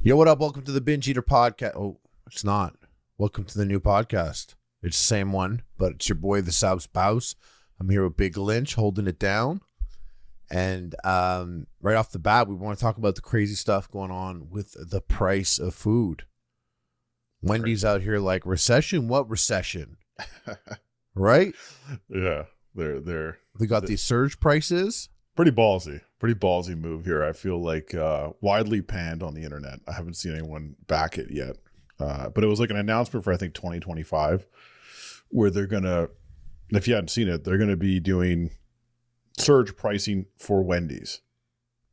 Yo, what up? Welcome to the Binge Eater podcast. Oh, it's not. Welcome to the new podcast. It's the same one, but it's your boy, the South Spouse. I'm here with Big Lynch, holding it down. And right off the bat, we want to talk about the crazy stuff going on with the price of food. Wendy's out here like, recession? What recession? Right? Yeah, We got these surge prices. pretty ballsy move here. I feel like widely panned on the internet. I haven't seen anyone back it yet, but it was like an announcement for I think 2025, where they're gonna, if you hadn't seen it, they're gonna be doing surge pricing for Wendy's.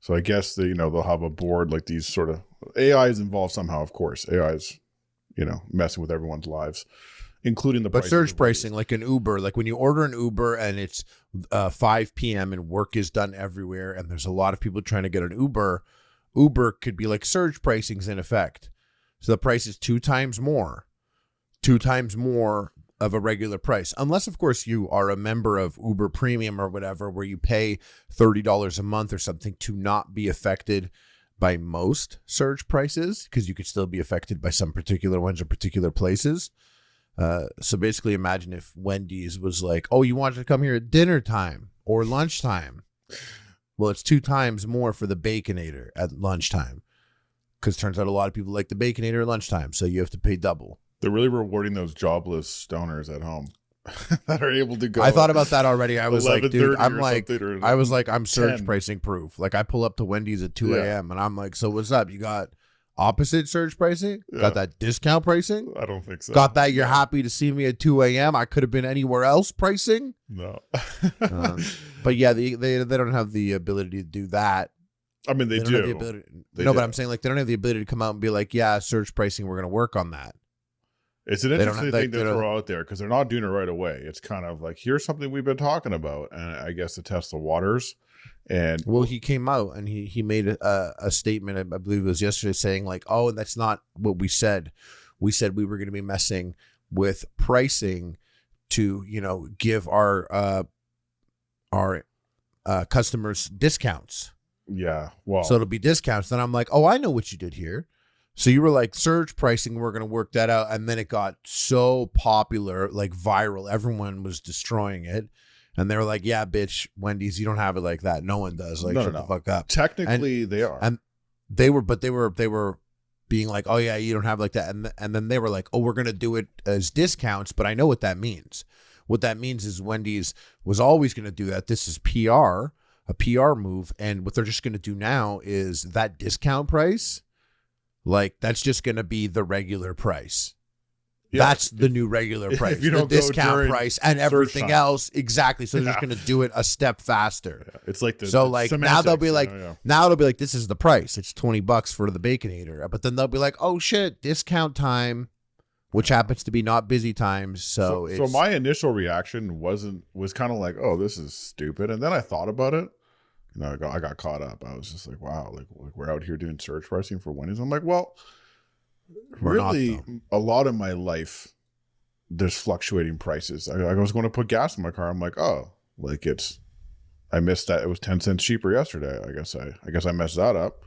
So I guess they'll have a board like these sort of AI is involved somehow. Of course, AI is messing with everyone's lives, including the But prices surge of pricing, Wendy's. like an Uber, like when you order an Uber and it's 5 p.m. and work is done everywhere and there's a lot of people trying to get an Uber, Uber could be like surge pricing's in effect. So the price is two times more of a regular price. Unless, of course, you are a member of Uber Premium or whatever, where you pay $30 a month or something to not be affected by most surge prices, because you could still be affected by some particular ones or particular places. So basically imagine if Wendy's was like, oh, you wanted to come here at dinner time or lunchtime. Well, it's 2 times more for the Baconator at lunchtime, because turns out a lot of people like the Baconator at lunchtime. So you have to pay double. They're really rewarding those jobless stoners at home that are able to go. I thought about that already. I was like, dude, I'm surge 10. pricing proof. Like I pull up to Wendy's at 2 Yeah. a.m. and I'm like, so what's up? You got opposite surge pricing? Yeah. Got that discount pricing? I don't think so. Got that you're happy to see me at 2 a.m. I could have been anywhere else pricing. No. But yeah, they don't have the ability to do that. I mean, they don't have the do. ability. They No, do. but I'm saying like they don't have the ability to come out and be like, yeah, surge pricing, we're going to work on that. It's an don't interesting have- thing they to don't- throw out there because they're not doing it right away. It's kind of like, here's something we've been talking about, and I guess to test the waters. And Well, he came out and he made a statement, I believe it was yesterday, saying like, oh, that's not what we said. We said we were going to be messing with pricing to, give our customers discounts. yeah, well, So it'll be discounts. Then I'm like, oh, I know what you did here. So you were like, surge pricing, we're going to work that out. And then it got so popular, like viral. Everyone was destroying it. And they were like, yeah, bitch, Wendy's, you don't have it like that. No one does. Like, No, shut no, the fuck up. technically they are. And they were being like, oh yeah, you don't have it like that. And then they were like, oh, we're going to do it as discounts. But I know what that means. What that means is Wendy's was always going to do that. This is PR, a PR move. And what they're just going to do now is that discount price, like that's just going to be the regular price. Yeah, That's the new regular price. if you The don't go discount during price and surge everything time. else. Exactly. So they're just Yeah. going to do it a step faster. Yeah, it's like the So the like now they'll be like, semantics, now it'll be like, this is the price. It's $20 for the Baconator. But then they'll be like, oh shit, discount time, which happens to be not busy times. So it's my initial reaction was kind of like, oh, this is stupid, and then I thought about it. I got caught up. I was just like, wow, like we're out here doing surge pricing for Wendy's. I'm like, well, We're not, really, a lot of my life, there's fluctuating prices. I was going to put gas in my car. I'm like, oh, like I missed that. It was 10 cents cheaper yesterday. I guess I messed that up,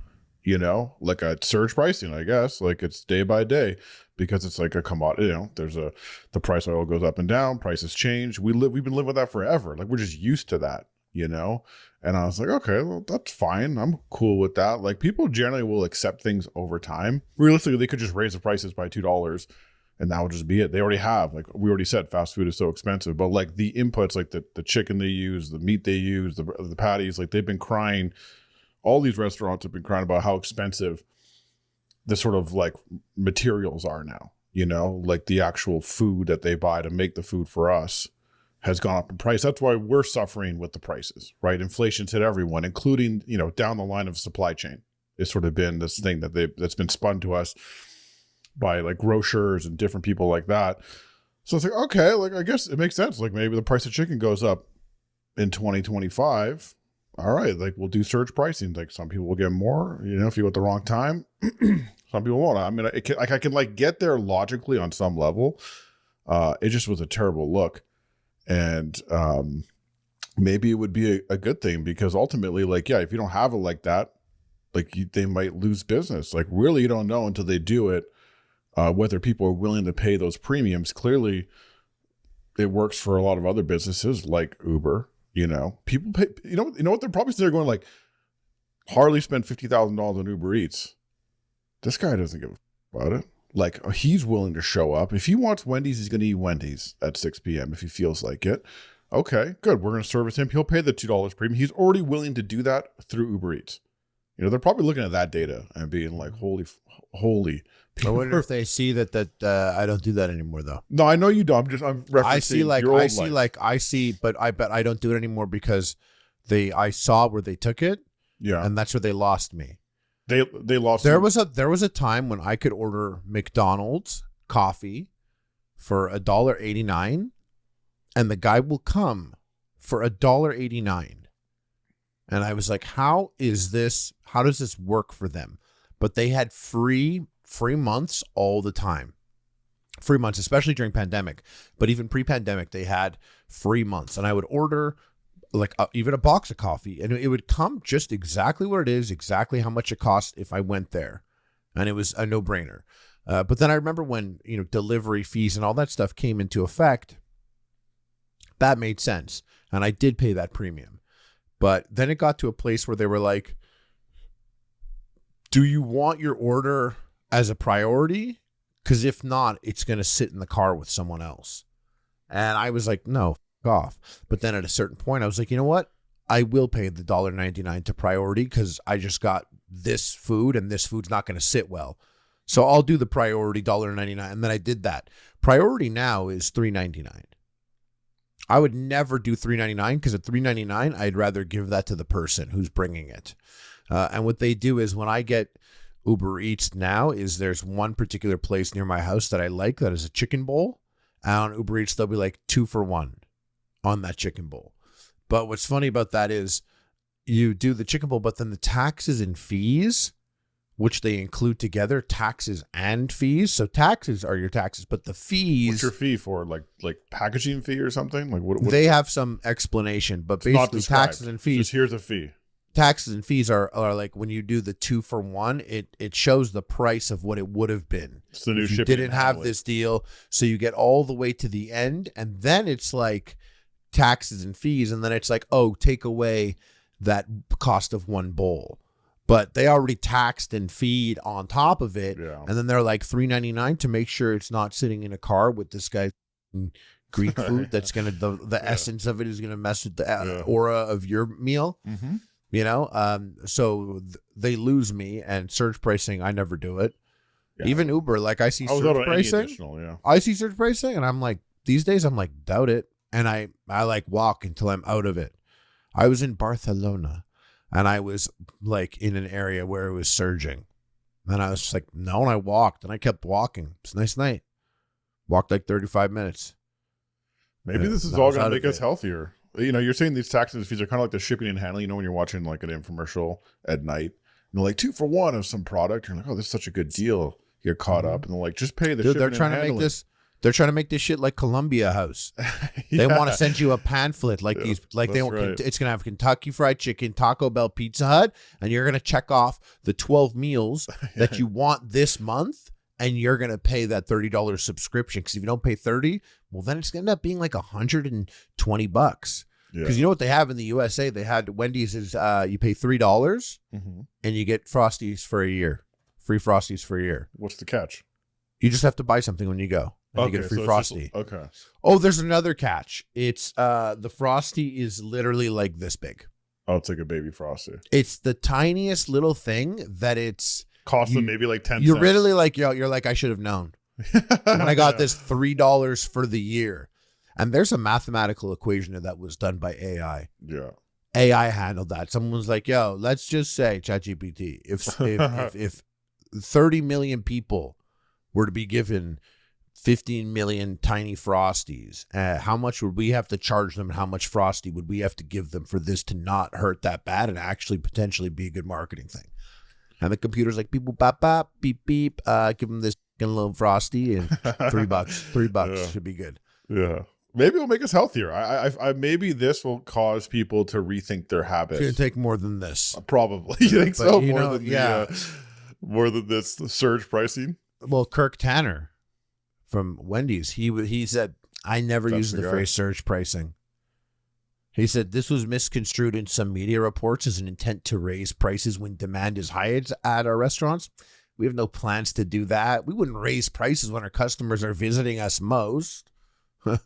like a surge pricing, I guess, like it's day by day because it's like a commodity, the price of oil goes up and down, prices change. We've been living with that forever. Like we're just used to that, and I was like, okay, well, that's fine. I'm cool with that. Like people generally will accept things over time. Realistically, they could just raise the prices by $2 and that would just be it. They already have, like we already said, fast food is so expensive, but like the inputs, like the chicken they use, the meat they use, the patties, like they've been crying. All these restaurants have been crying about how expensive the sort of like materials are now, like the actual food that they buy to make the food for us has gone up in price. That's why we're suffering with the prices, right? Inflation's hit everyone, including, down the line of supply chain. It's sort of been this thing that's been spun to us by like grocers and different people like that. So it's like, okay, like I guess it makes sense. Like maybe the price of chicken goes up in 2025. All right, like we'll do surge pricing. Like some people will get more, if you go at the wrong time. Some people won't. I mean, I can like get there logically on some level. It just was a terrible look. And maybe it would be a good thing because ultimately, like, yeah, if you don't have it like that, like they might lose business. Like really, you don't know until they do it whether people are willing to pay those premiums. Clearly, it works for a lot of other businesses like Uber. You know, people pay. You know what? They're probably sitting there going like, Harley spent $50,000 on Uber Eats. This guy doesn't give a f- about it. Like he's willing to show up. If he wants Wendy's, he's going to eat Wendy's at 6 p.m. if he feels like it. Okay, good. We're going to service him. He'll pay the $2 premium. He's already willing to do that through Uber Eats. You know, they're probably looking at that data and being like, holy. I wonder if they see that I don't do that anymore though. No, I know you don't. I'm referencing I see, but I bet I don't do it anymore because I saw where they took it. Yeah. And that's where they lost me. They lost. There was a time when I could order McDonald's coffee for $1.89, and the guy will come for $1.89. And I was like, how does this work for them? But they had free months all the time. Free months, especially during pandemic. But even pre-pandemic, they had free months. And I would order like even a box of coffee, and it would come just exactly what it is, exactly how much it cost if I went there. And it was a no-brainer. But then I remember when, delivery fees and all that stuff came into effect, that made sense. And I did pay that premium. But then it got to a place where they were like, do you want your order as a priority? Because if not, it's going to sit in the car with someone else. And I was like, no, f- off. But then at a certain point, I was like, you know what? I will pay the $1.99 to priority because I just got this food and this food's not going to sit well. So I'll do the priority $1.99. And then I did that. Priority now is $3.99. I would never do $3.99 because at $3.99, I'd rather give that to the person who's bringing it. And what they do is when I get Uber Eats now is there's one particular place near my house that I like that is a chicken bowl. And on Uber Eats, they'll be like 2 for 1 on that chicken bowl. But what's funny about that is you do the chicken bowl, but then the taxes and fees, which they include together, taxes and fees. So taxes are your taxes, but the fees. What's your fee for? Like packaging fee or something? Like what they have some explanation, but basically taxes and fees. Just here's a fee. Taxes and fees are like when you do the 2 for 1, it shows the price of what it would have been. It's the new if you shipping. Didn't have this deal, so you get all the way to the end, and then it's like taxes and fees, and then it's like, oh, take away that cost of one bowl. But they already taxed and feed on top of it, Yeah. and then they're like $3.99 to make sure it's not sitting in a car with this guy's Greek food that's gonna the essence of it is gonna mess with the aura of your meal. Mm-hmm. So they lose me, and surge pricing, I never do it. Yeah. Even Uber, like I see surge pricing. I see surge pricing, and I'm like, these days I'm like, doubt it. And I like walk until I'm out of it. I was in Barcelona, and I was like in an area where it was surging. And I was just like, no, and I walked, and I kept walking. It's a nice night. Walked like 35 minutes. Maybe this is all going to make us healthier. You're saying these taxes and fees are kind of like the shipping and handling. When you're watching like an infomercial at night, and they're like 2 for 1 of some product. You're like, oh, this is such a good deal. You get caught up, and they're like, just pay the shipping they're trying and to handling. make this. They're trying to make this shit like Columbia House. They want to send you a pamphlet like these, like they want. Right. It's gonna have Kentucky Fried Chicken, Taco Bell, Pizza Hut, and you're gonna check off the 12 meals that you want this month, and you're gonna pay that $30 subscription. Because if you don't pay $30, well, then it's gonna end up being like $120. Because you know what they have in the USA? They had Wendy's is you pay $3 and you get Frosties for a year, free Frosties for a year. What's the catch? You just have to buy something when you go. And you get a free Frosty. Okay. Oh, there's another catch. It's the Frosty is literally like this big. Oh, it's like a baby Frosty. It's the tiniest little thing that it's cost them maybe like 10 cents. You're really like, you're like, I should have known. When I got this $3 for the year. And there's a mathematical equation that was done by AI. Yeah. AI handled that. Someone was like, yo, let's just say ChatGPT, if 30 million people were to be given 15 million tiny Frosties, how much would we have to charge them, and how much Frosty would we have to give them for this to not hurt that bad and actually potentially be a good marketing thing? And the computer's like, beep, boop, bop, bop, beep, beep, give them this little Frosty and $3. $3 should be good. Yeah. maybe it'll make us healthier. I maybe this will cause people to rethink their habits. It's gonna take more than this. Probably. You think so? More than this surge pricing. Well, Kirk Tanner from Wendy's, he said, I never used the phrase surge pricing. He said this was misconstrued in some media reports as an intent to raise prices when demand is high at our restaurants. We have no plans to do that. We wouldn't raise prices when our customers are visiting us most. They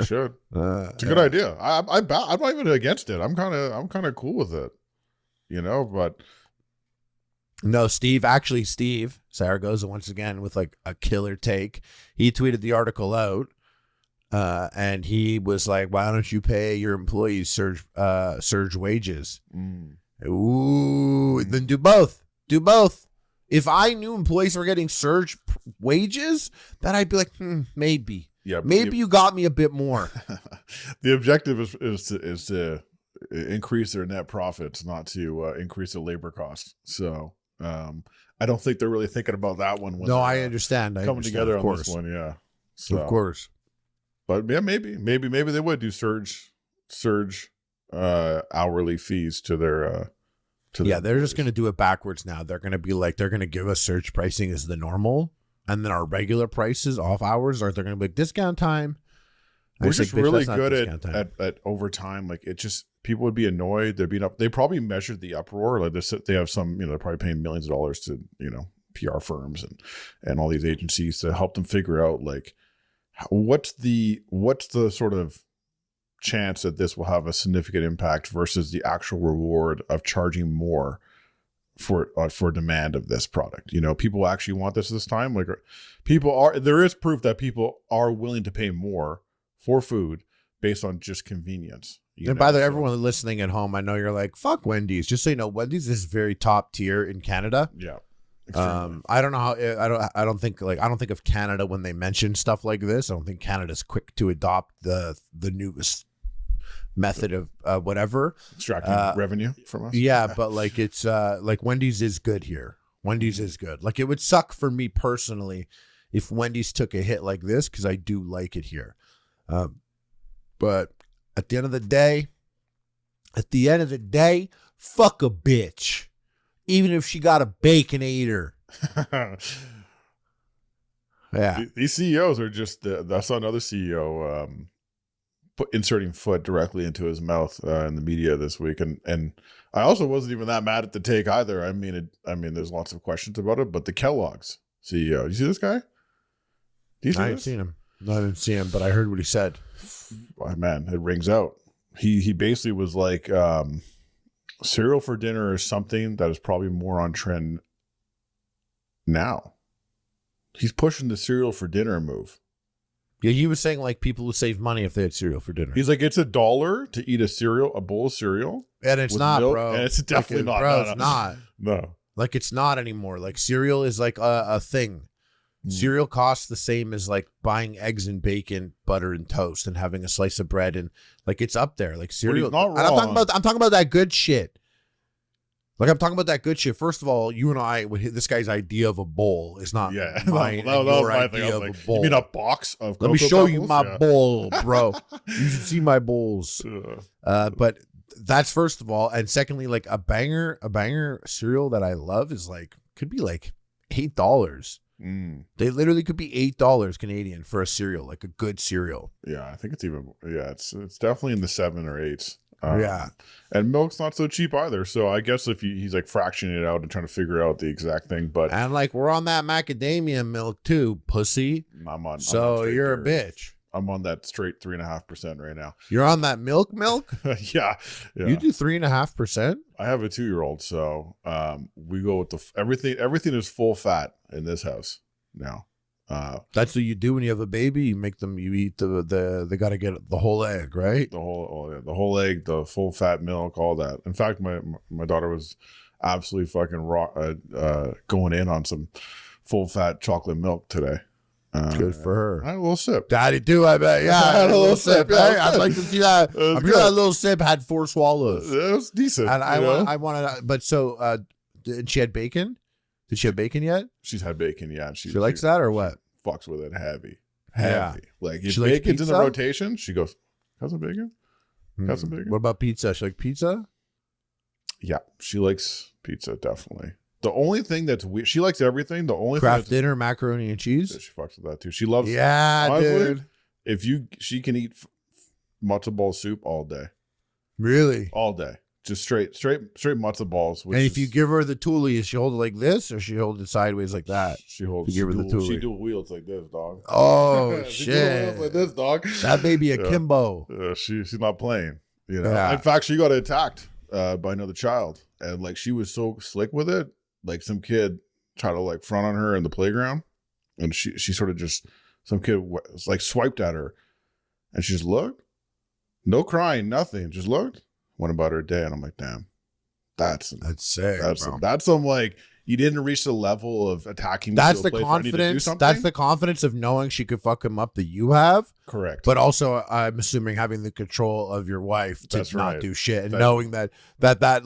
should. It's a good idea. I'm not even against it. I'm kind of cool with it, but no, Steve Saragoza once again with like a killer take. He tweeted the article out, and he was like, "Why don't you pay your employees surge wages?" Ooh, then do both. Do both. If I knew employees were getting surge wages, then I'd be like, maybe. Yeah, maybe you got me a bit more. The objective is to increase their net profits, not to increase the labor costs. So I don't think they're really thinking about that one. No, I understand. Coming together on this one, yeah. So, of course. But yeah, maybe they would do surge hourly fees to their. They're just going to do it backwards now. They're going to be like, they're going to give us surge pricing as the normal. And then our regular prices off hours, or they're going to be like discount time. We're just really good at overtime. Like it just, people would be annoyed. They'd be up. They probably measured the uproar. Like they have some, they're probably paying millions of dollars to, PR firms and all these agencies to help them figure out like, what's the sort of chance that this will have a significant impact versus the actual reward of charging more for demand of this product. People actually want this time. Like there is proof that people are willing to pay more for food based on just convenience. And by the way, everyone listening at home, I know you're like, fuck Wendy's. Just so you know, Wendy's is very top tier in Canada. Yeah. I don't know how, I don't think of Canada when they mention stuff like this. I don't think Canada's quick to adopt the newest method of whatever extracting revenue from us. Yeah, but like it's like Wendy's is good here. Wendy's is good. Like it would suck for me personally if Wendy's took a hit like this because I do like it here. But at the end of the day, fuck a bitch, even if she got a baconator. Yeah, these CEOs are just. I saw another CEO. Inserting foot directly into his mouth in the media this week, and I also wasn't even that mad at the take either. I mean, there's lots of questions about it, but the Kellogg's CEO, you see this guy? I haven't seen him. No, I didn't see him, but I heard what he said. Oh, man, it rings out. He basically was like, cereal for dinner is something that is probably more on trend now. He's pushing the cereal for dinner move. Yeah, he was saying like people would save money if they had cereal for dinner. He's like, it's $1 to eat a bowl of cereal. And it's not, milk, bro. And it's definitely not. Bro, no, it's not. No. Like it's not anymore. Like cereal is like a thing. Cereal costs the same as like buying eggs and bacon, butter and toast and having a slice of bread, and like it's up there. Like cereal. Not wrong. I'm talking about that good shit. Like I'm talking about that good shit. First of all, you and I, this guy's idea of a bowl is not mine. That was my idea of like, a bowl. You mean a box of Let me show you my yeah. bowl, bro. You should see my bowls. But that's first of all, and secondly, like a banger cereal that I love is like could be like $8. They literally could be $8 Canadian for a cereal, like a good cereal. Yeah, I think it's even. Yeah, it's definitely in the 7 or 8s. Yeah, and milk's not so cheap either. So I guess if he's like fractioning it out and trying to figure out the exact thing, but and like we're on that macadamia milk too, pussy. So you're a bitch. I'm on that straight 3.5% right now. You're on that milk? Yeah. You do 3.5%? I have a 2-year-old, so we go with everything is full fat in this house now. That's what you do when you have a baby. You eat they got to get the whole egg, right? The whole egg, the full fat milk, all that. In fact, my daughter was absolutely fucking going in on some full fat chocolate milk today. Good for her. I had a little sip. Daddy too, I bet. Yeah, I had a little sip. I'd like to see that. I'm sure that little sip had 4 swallows. It was decent. And I wanted, but so, did she had bacon? Did she have bacon yet? She's had bacon, yeah. She likes that or what? Fucks with it heavy. Heavy. Like if She likes bacon's in the pizza? rotation, she goes, "Got some bacon?" Got some bacon? What about pizza? She like pizza? Yeah, she likes pizza definitely. The only thing that's weird, she likes everything. The only Kraft thing dinner, macaroni and cheese. she fucks with that too. She loves. Yeah, honestly, dude. she can eat matzo ball soup all day, Really? all day, just straight matzo balls. Which And if you give her the toolie, is she hold it like this or she hold it sideways like that? she holds, you give her the toolie. she do wheels like this, dog. Oh She do wheels shit! like this, dog. That baby Yeah. akimbo. She's not playing. You know. Yeah. In fact, she got attacked by another child, and like she was so slick with it. Like some kid tried to like front on her in the playground, and she sort of just some kid like swiped at her, and she just looked, no crying, nothing, just looked, went about her day, and I'm like, damn, that's sick. that's some like you didn't reach the level of attacking. That's to a the place where I need to do confidence. something. That's the confidence of knowing she could fuck him up that you have. Correct. But also, I'm assuming having the control of your wife to That's not right. do shit and knowing that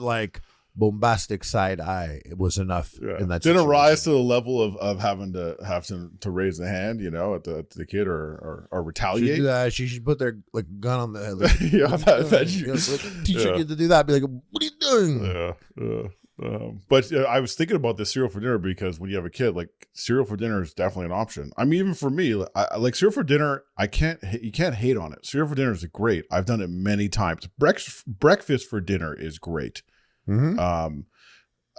like bombastic side eye was enough in that didn't situation. rise to the level of having to raise the hand, you know, at the kid or retaliate. She should put their like gun on the head. Like, Yeah, teach your kid to do that. Be like, what are you doing? But I was thinking about this cereal for dinner because when you have a kid, like cereal for dinner is definitely an option. I mean, even for me, I like cereal for dinner. You can't hate on it. Cereal for dinner is great. I've done it many times. Breakfast for dinner is great. Mm-hmm.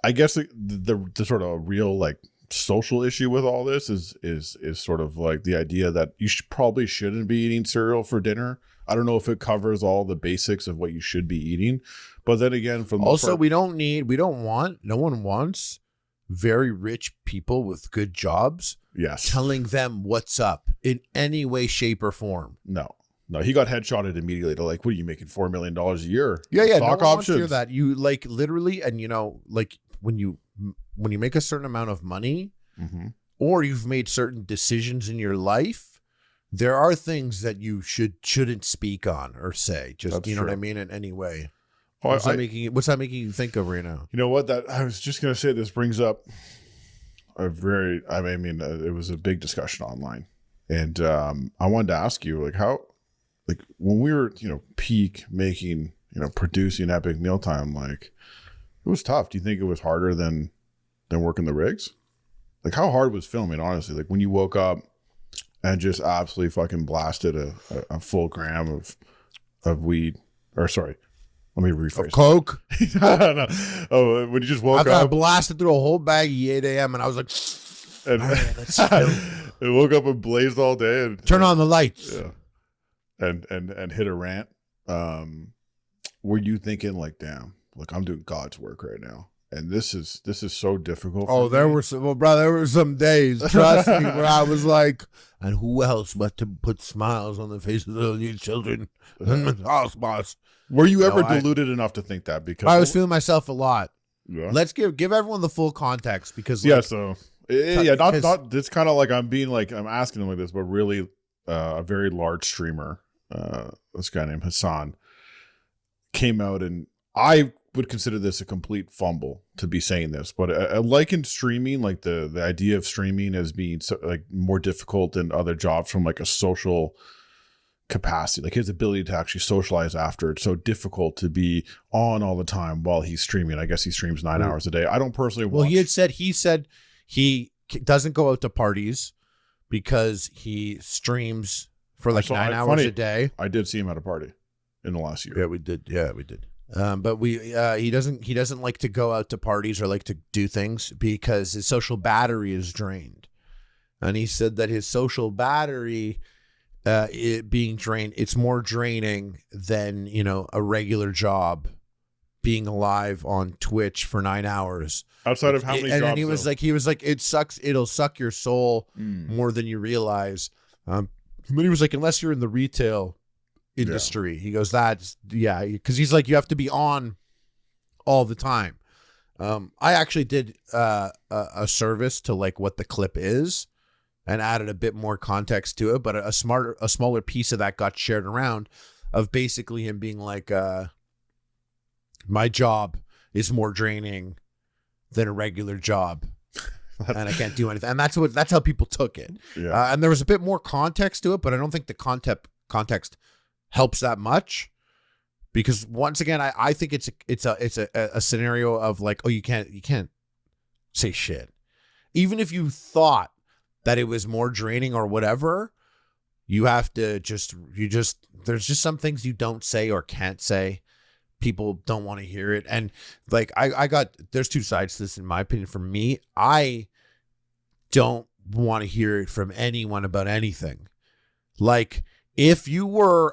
I guess the sort of real like social issue with all this is sort of like the idea that you probably shouldn't be eating cereal for dinner. I don't know if it covers all the basics of what you should be eating, but then again, from Also, no one wants very rich people with good jobs telling them what's up in any way, shape, or form. No, he got headshotted immediately. To like, what are you making $4 million a year? Yeah. Stock No one wants options. to hear that. You like literally, and you know, like when you make a certain amount of money, or you've made certain decisions in your life, there are things that you shouldn't speak on or say. Just That's you know true. what I mean. In any way. Oh, What's that making you think of right now? You know what? That I was just gonna say. This brings up it was a big discussion online, and I wanted to ask you like how, like when we were peak making producing Epic Mealtime, like it was tough. Do you think it was harder than working the rigs? Like how hard was filming? Honestly, like when you woke up and just absolutely fucking blasted a full gram of weed, or sorry. Let me rephrase. Coke. No. Oh, when you just woke I up, blasted through a whole bag at 8 a.m. and I was like, and all right, let's film. I woke up and blazed all day and Turn on the lights. Yeah, and hit a rant. Were you thinking like, damn, look, I'm doing God's work right now, and this is so difficult. Oh, there were some days, trust me, where I was like, and who else but to put smiles on the faces of these children in the house, boss. Were you ever deluded enough to think that? Because I was feeling myself a lot. Yeah. Let's give everyone the full context because not it's kind of like I'm asking them like this, but really a very large streamer, this guy named Hassan, came out, and I would consider this a complete fumble to be saying this, but I liken streaming, like the idea of streaming as being so, like more difficult than other jobs from like a social capacity, like his ability to actually socialize after. It's so difficult to be on all the time while he's streaming. I guess he streams 9 hours a day. I don't personally watch. Well, he said he doesn't go out to parties because he streams for like 9 hours a day. I did see him at a party in the last year. Yeah, we did. But he doesn't like to go out to parties or like to do things because his social battery is drained. And he said that his social battery it being drained, it's more draining than, a regular job being alive on Twitch for 9 hours. Outside of how many jobs? And he was like, it sucks. It'll suck your soul more than you realize. But he was like, unless you're in the retail industry, he goes, because he's like, you have to be on all the time. I actually did a service to like what the clip is and added a bit more context to it, but a smaller piece of that got shared around of basically him being like, my job is more draining than a regular job. and I can't do anything. And that's how people took it. Yeah. And there was a bit more context to it, but I don't think the context helps that much, because once again, I think it's a scenario of like, oh, you can't say shit, even if you thought that it was more draining or whatever. You have to there's just some things you don't say or can't say. People don't want to hear it. And like, there's two sides to this, in my opinion. For me, I don't want to hear it from anyone about anything. Like, if you were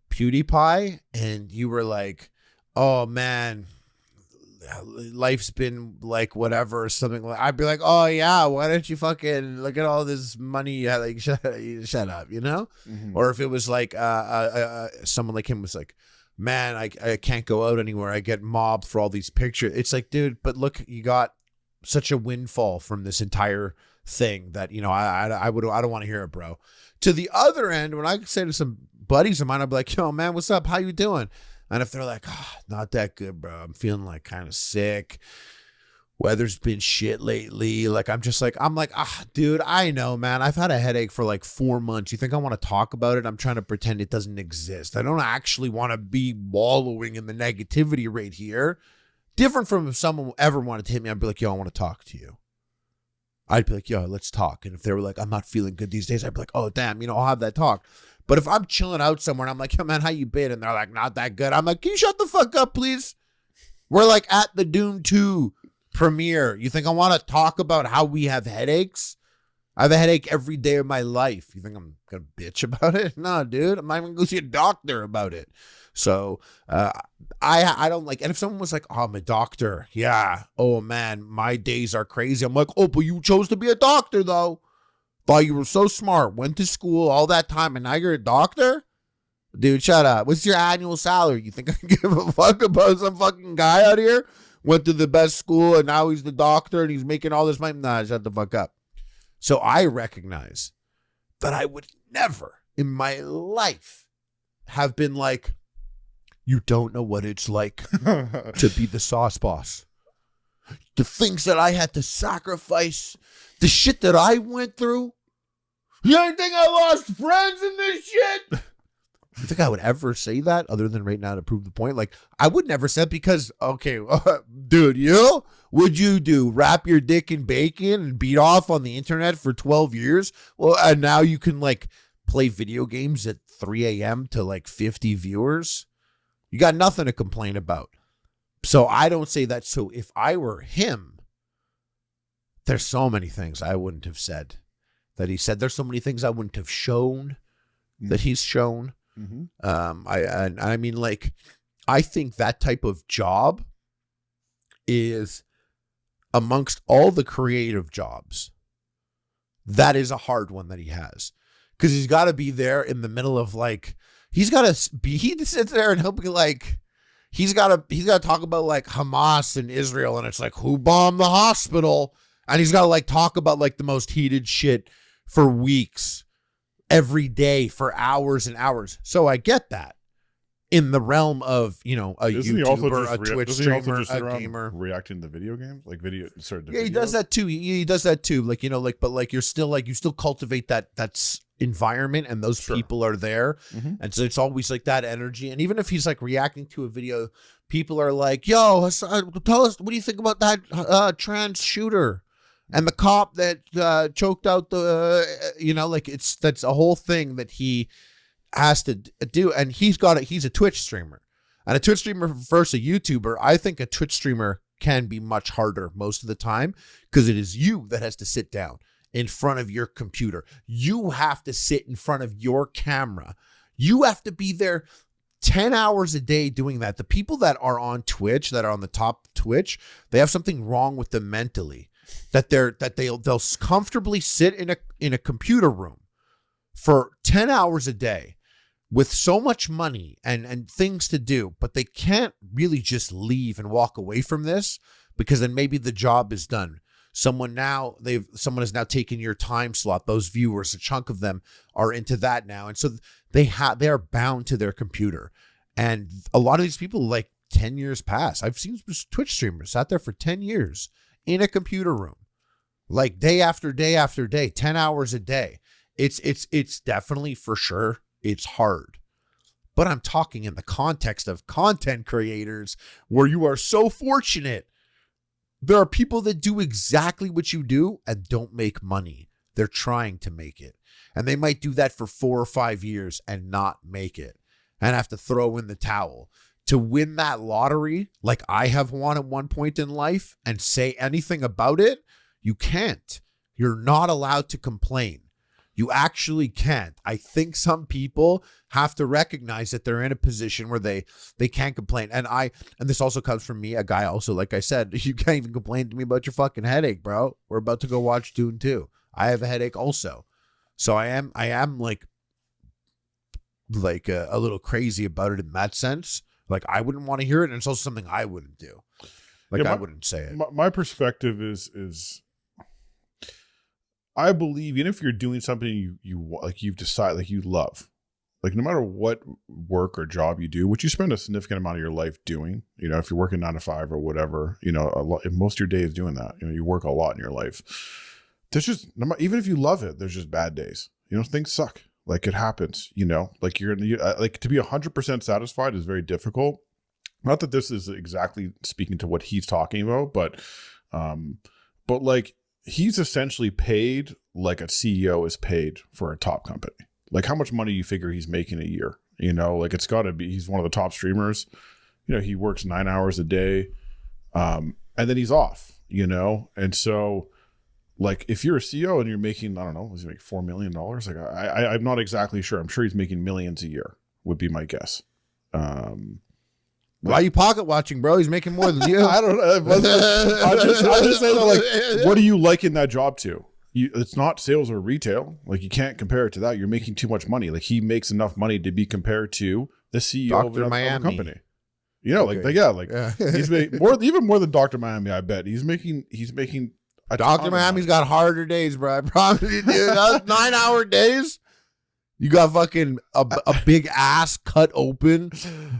PewDiePie and you were like, oh man, life's been like whatever or something, like, I'd be like, oh yeah, why don't you fucking look at all this money you have? Like, shut up, you know? Mm-hmm. Or if it was like someone like him was like, man, I can't go out anywhere, I get mobbed for all these pictures. It's like, dude, but look, you got such a windfall from this entire thing that, you know, I don't want to hear it, bro. To the other end, when I say to some buddies of mine, I'd be like, yo man, what's up, how you doing? And if they're like, oh, not that good, bro, I'm feeling like kind of sick, weather's been shit lately, like I'm like, dude, I know, man, I've had a headache for like 4 months. You think I want to talk about it? I'm trying to pretend it doesn't exist. I don't actually want to be wallowing in the negativity right here. Different from if someone ever wanted to hit me, I'd be like, yo, I want to talk to you. I'd be like, yo, let's talk. And if they were like, I'm not feeling good these days, I'd be like, oh damn, you know, I'll have that talk. But if I'm chilling out somewhere and I'm like, yo, man, how you been? And they're like, not that good. I'm like, can you shut the fuck up, please? We're like at the Dune 2 premiere. You think I want to talk about how we have headaches? I have a headache every day of my life. You think I'm going to bitch about it? No, dude. I'm not even going to go see a doctor about it. So I don't like, and if someone was like, oh, I'm a doctor. Yeah. Oh, man, my days are crazy. I'm like, oh, but you chose to be a doctor, though. Thought you were so smart, went to school all that time, and now you're a doctor? Dude, shut up. What's your annual salary? You think I give a fuck about some fucking guy out here? Went to the best school, and now he's the doctor, and he's making all this money? Nah, shut the fuck up. So I recognize that I would never in my life have been like, you don't know what it's like to be the sauce boss. The things that I had to sacrifice, the shit that I went through. You don't think I lost friends in this shit? You think I would ever say that other than right now to prove the point? Like, I would never say it because, okay, dude, you? Would you do? Wrap your dick in bacon and beat off on the internet for 12 years? Well, and now you can, like, play video games at 3 a.m. to, like, 50 viewers? You got nothing to complain about. So I don't say that. So if I were him, there's so many things I wouldn't have said that he said. There's so many things I wouldn't have shown that he's shown. Mm-hmm. I mean, like, I think that type of job is, amongst all the creative jobs, that is a hard one that he has, because he's got to be there in the middle of, like, he sits there and he'll be like, he's got to talk about like Hamas and Israel, and it's like, who bombed the hospital? And he's got to like talk about like the most heated shit for weeks, every day, for hours and hours. So I get that in the realm of, you know, a YouTuber, a Twitch streamer, a gamer, reacting to video games, like video. Yeah, he does that too. He does that too. Like, you know, like, but like, you still cultivate that's environment, and those people are there. Mm-hmm. And so it's always like that energy. And even if he's like reacting to a video, people are like, yo, tell us, what do you think about that trans shooter and the cop that choked out the, you know, like, that's a whole thing that he has to do. And he's a Twitch streamer, and a Twitch streamer versus a YouTuber. I think a Twitch streamer can be much harder most of the time, because it is you that has to sit down in front of your computer. You have to sit in front of your camera. You have to be there 10 hours a day doing that. The people that are on Twitch, that are on the top Twitch, they have something wrong with them mentally, that they'll comfortably sit in a computer room for 10 hours a day with so much money and things to do, but they can't really just leave and walk away from this, because then maybe the job is done. Someone has now taken your time slot. Those viewers, a chunk of them are into that now. And so they are bound to their computer. And a lot of these people, like, 10 years pass. I've seen Twitch streamers sat there for 10 years in a computer room, like day after day after day, 10 hours a day. It's definitely for sure. It's hard. But I'm talking in the context of content creators where you are so fortunate. There are people that do exactly what you do and don't make money. They're trying to make it. And they might do that for 4 or 5 years and not make it and have to throw in the towel. To win that lottery, like I have won at one point in life, and say anything about it, you can't. You're not allowed to complain. You actually can't. I think some people have to recognize that they're in a position where they can't complain. And this also comes from me, a guy also, like I said, you can't even complain to me about your fucking headache, bro. We're about to go watch Dune 2. I have a headache also. So I am like a little crazy about it in that sense. Like I wouldn't want to hear it, and it's also something I wouldn't do. Like I wouldn't say it. My perspective is I believe even if you're doing something you like, you've decided, like you love, like no matter what work or job you do, which you spend a significant amount of your life doing, you know, if you're working 9 to 5 or whatever, you know, a lot, most of your day is doing that. You know, you work a lot in your life. There's just, even if you love it, there's just bad days. You know, things suck. Like it happens, you know, like you're like to be 100% satisfied is very difficult. Not that this is exactly speaking to what he's talking about, but like he's essentially paid like a CEO is paid for a top company. Like how much money you figure he's making a year, you know, like it's gotta be, he's one of the top streamers, you know, he works 9 hours a day. And then he's off, you know? And so like if you're a CEO and you're making, I don't know, does he make $4 million? Like I'm not exactly sure. I'm sure he's making millions a year would be my guess. Why are you pocket watching, bro? He's making more than you. I don't know. I just say that, like, what do you like in that job to? It's not sales or retail. Like you can't compare it to that. You're making too much money. Like he makes enough money to be compared to the CEO of a company. You know, okay. He's making even more than Dr. Miami. I bet he's making. Dr. Miami's got harder days, bro. I promise you, dude. Those 9-hour days. You got fucking a big ass cut open,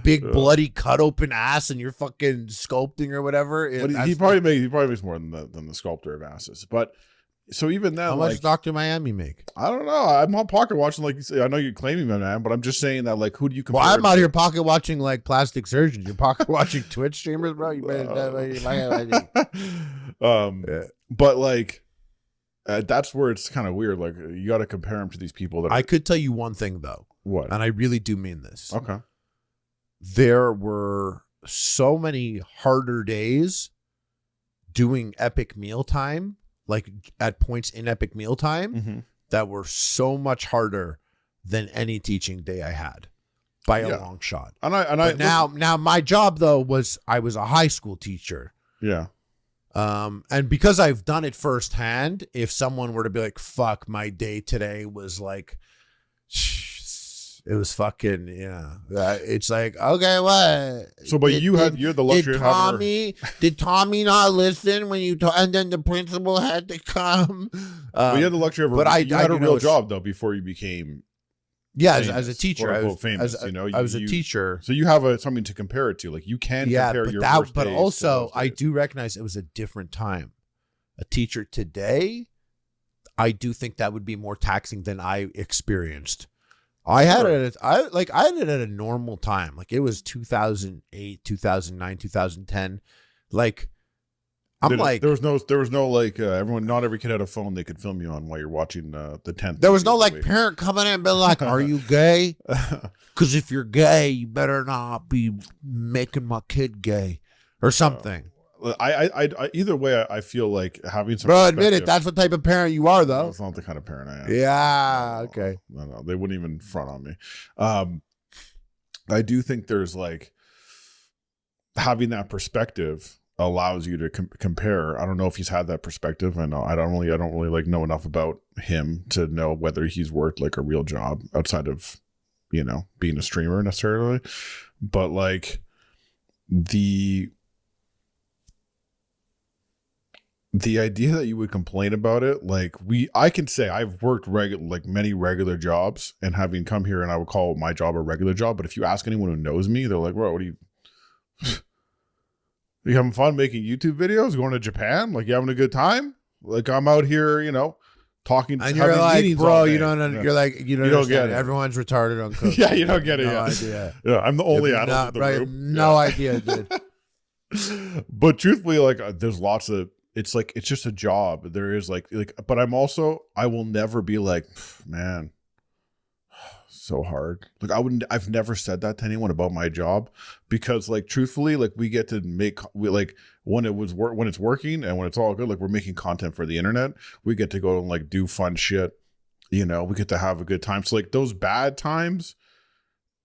big bloody cut open ass, and you're fucking sculpting or whatever. He probably makes more than the sculptor of asses. But so even then, how much does Dr. Miami make? I don't know. I'm not pocket watching like you say. I know you're claiming that, man, but I'm just saying that like who do you compare? Well, I'm out here pocket watching like plastic surgeons. You're pocket watching Twitch streamers, bro. You better. Yeah. But like. That's where it's kind of weird. Like you got to compare them to these people. That I could tell you one thing though. What? And I really do mean this. Okay. There were so many harder days doing Epic Mealtime, like at points in Epic Mealtime, that were so much harder than any teaching day I had by a long shot. Now my job though was I was a high school teacher. Yeah. And because I've done it firsthand, if someone were to be like, fuck, my day today was like, it was fucking, it's like, okay, what? So, but you're the luxury of having did Tommy not listen when you and then the principal had to come? Well, you had the luxury of you had a real job though before you became. Yeah, as a teacher, I was famous. I was a teacher, so you have something to compare it to. Like you can compare your worst but days also to I do recognize it was a different time. A teacher today, I do think that would be more taxing than I experienced. I had it. I had it at a normal time. Like it was 2008, 2009, 2010. Like. There was no like everyone. Not every kid had a phone they could film you on while you're watching the 10th. There was no like parent coming in and being like, "Are you gay? Because if you're gay, you better not be making my kid gay or something." I either way, I feel like having some. Bro, admit it. That's what type of parent you are, though. That's not the kind of parent I am. Yeah. Okay. No, they wouldn't even front on me. I do think there's like having that perspective allows you to compare. I don't know if he's had that perspective. I don't really like know enough about him to know whether he's worked like a real job outside of, you know, being a streamer necessarily. But like the idea that you would complain about it, like I can say I've worked many regular jobs, and having come here, and I would call my job a regular job. But if you ask anyone who knows me, they're like, "Bro, what are you? Are you having fun making YouTube videos? Going to Japan? Like you having a good time? Like I'm out here, talking. And you're like, bro, you don't. Yeah. You're like, you don't get it. Everyone's retarded on coke. Yeah, you don't get it. No Yeah. idea. Yeah, I'm the only adult in the room. No idea, dude. But truthfully, like, there's lots of. It's like it's just a job. There is like, but I will never be like, man, so hard. Like I've never said that to anyone about my job, because like truthfully, like we get to when it's working and when it's all good, like we're making content for the internet. We get to go and like do fun shit. We get to have a good time. So like those bad times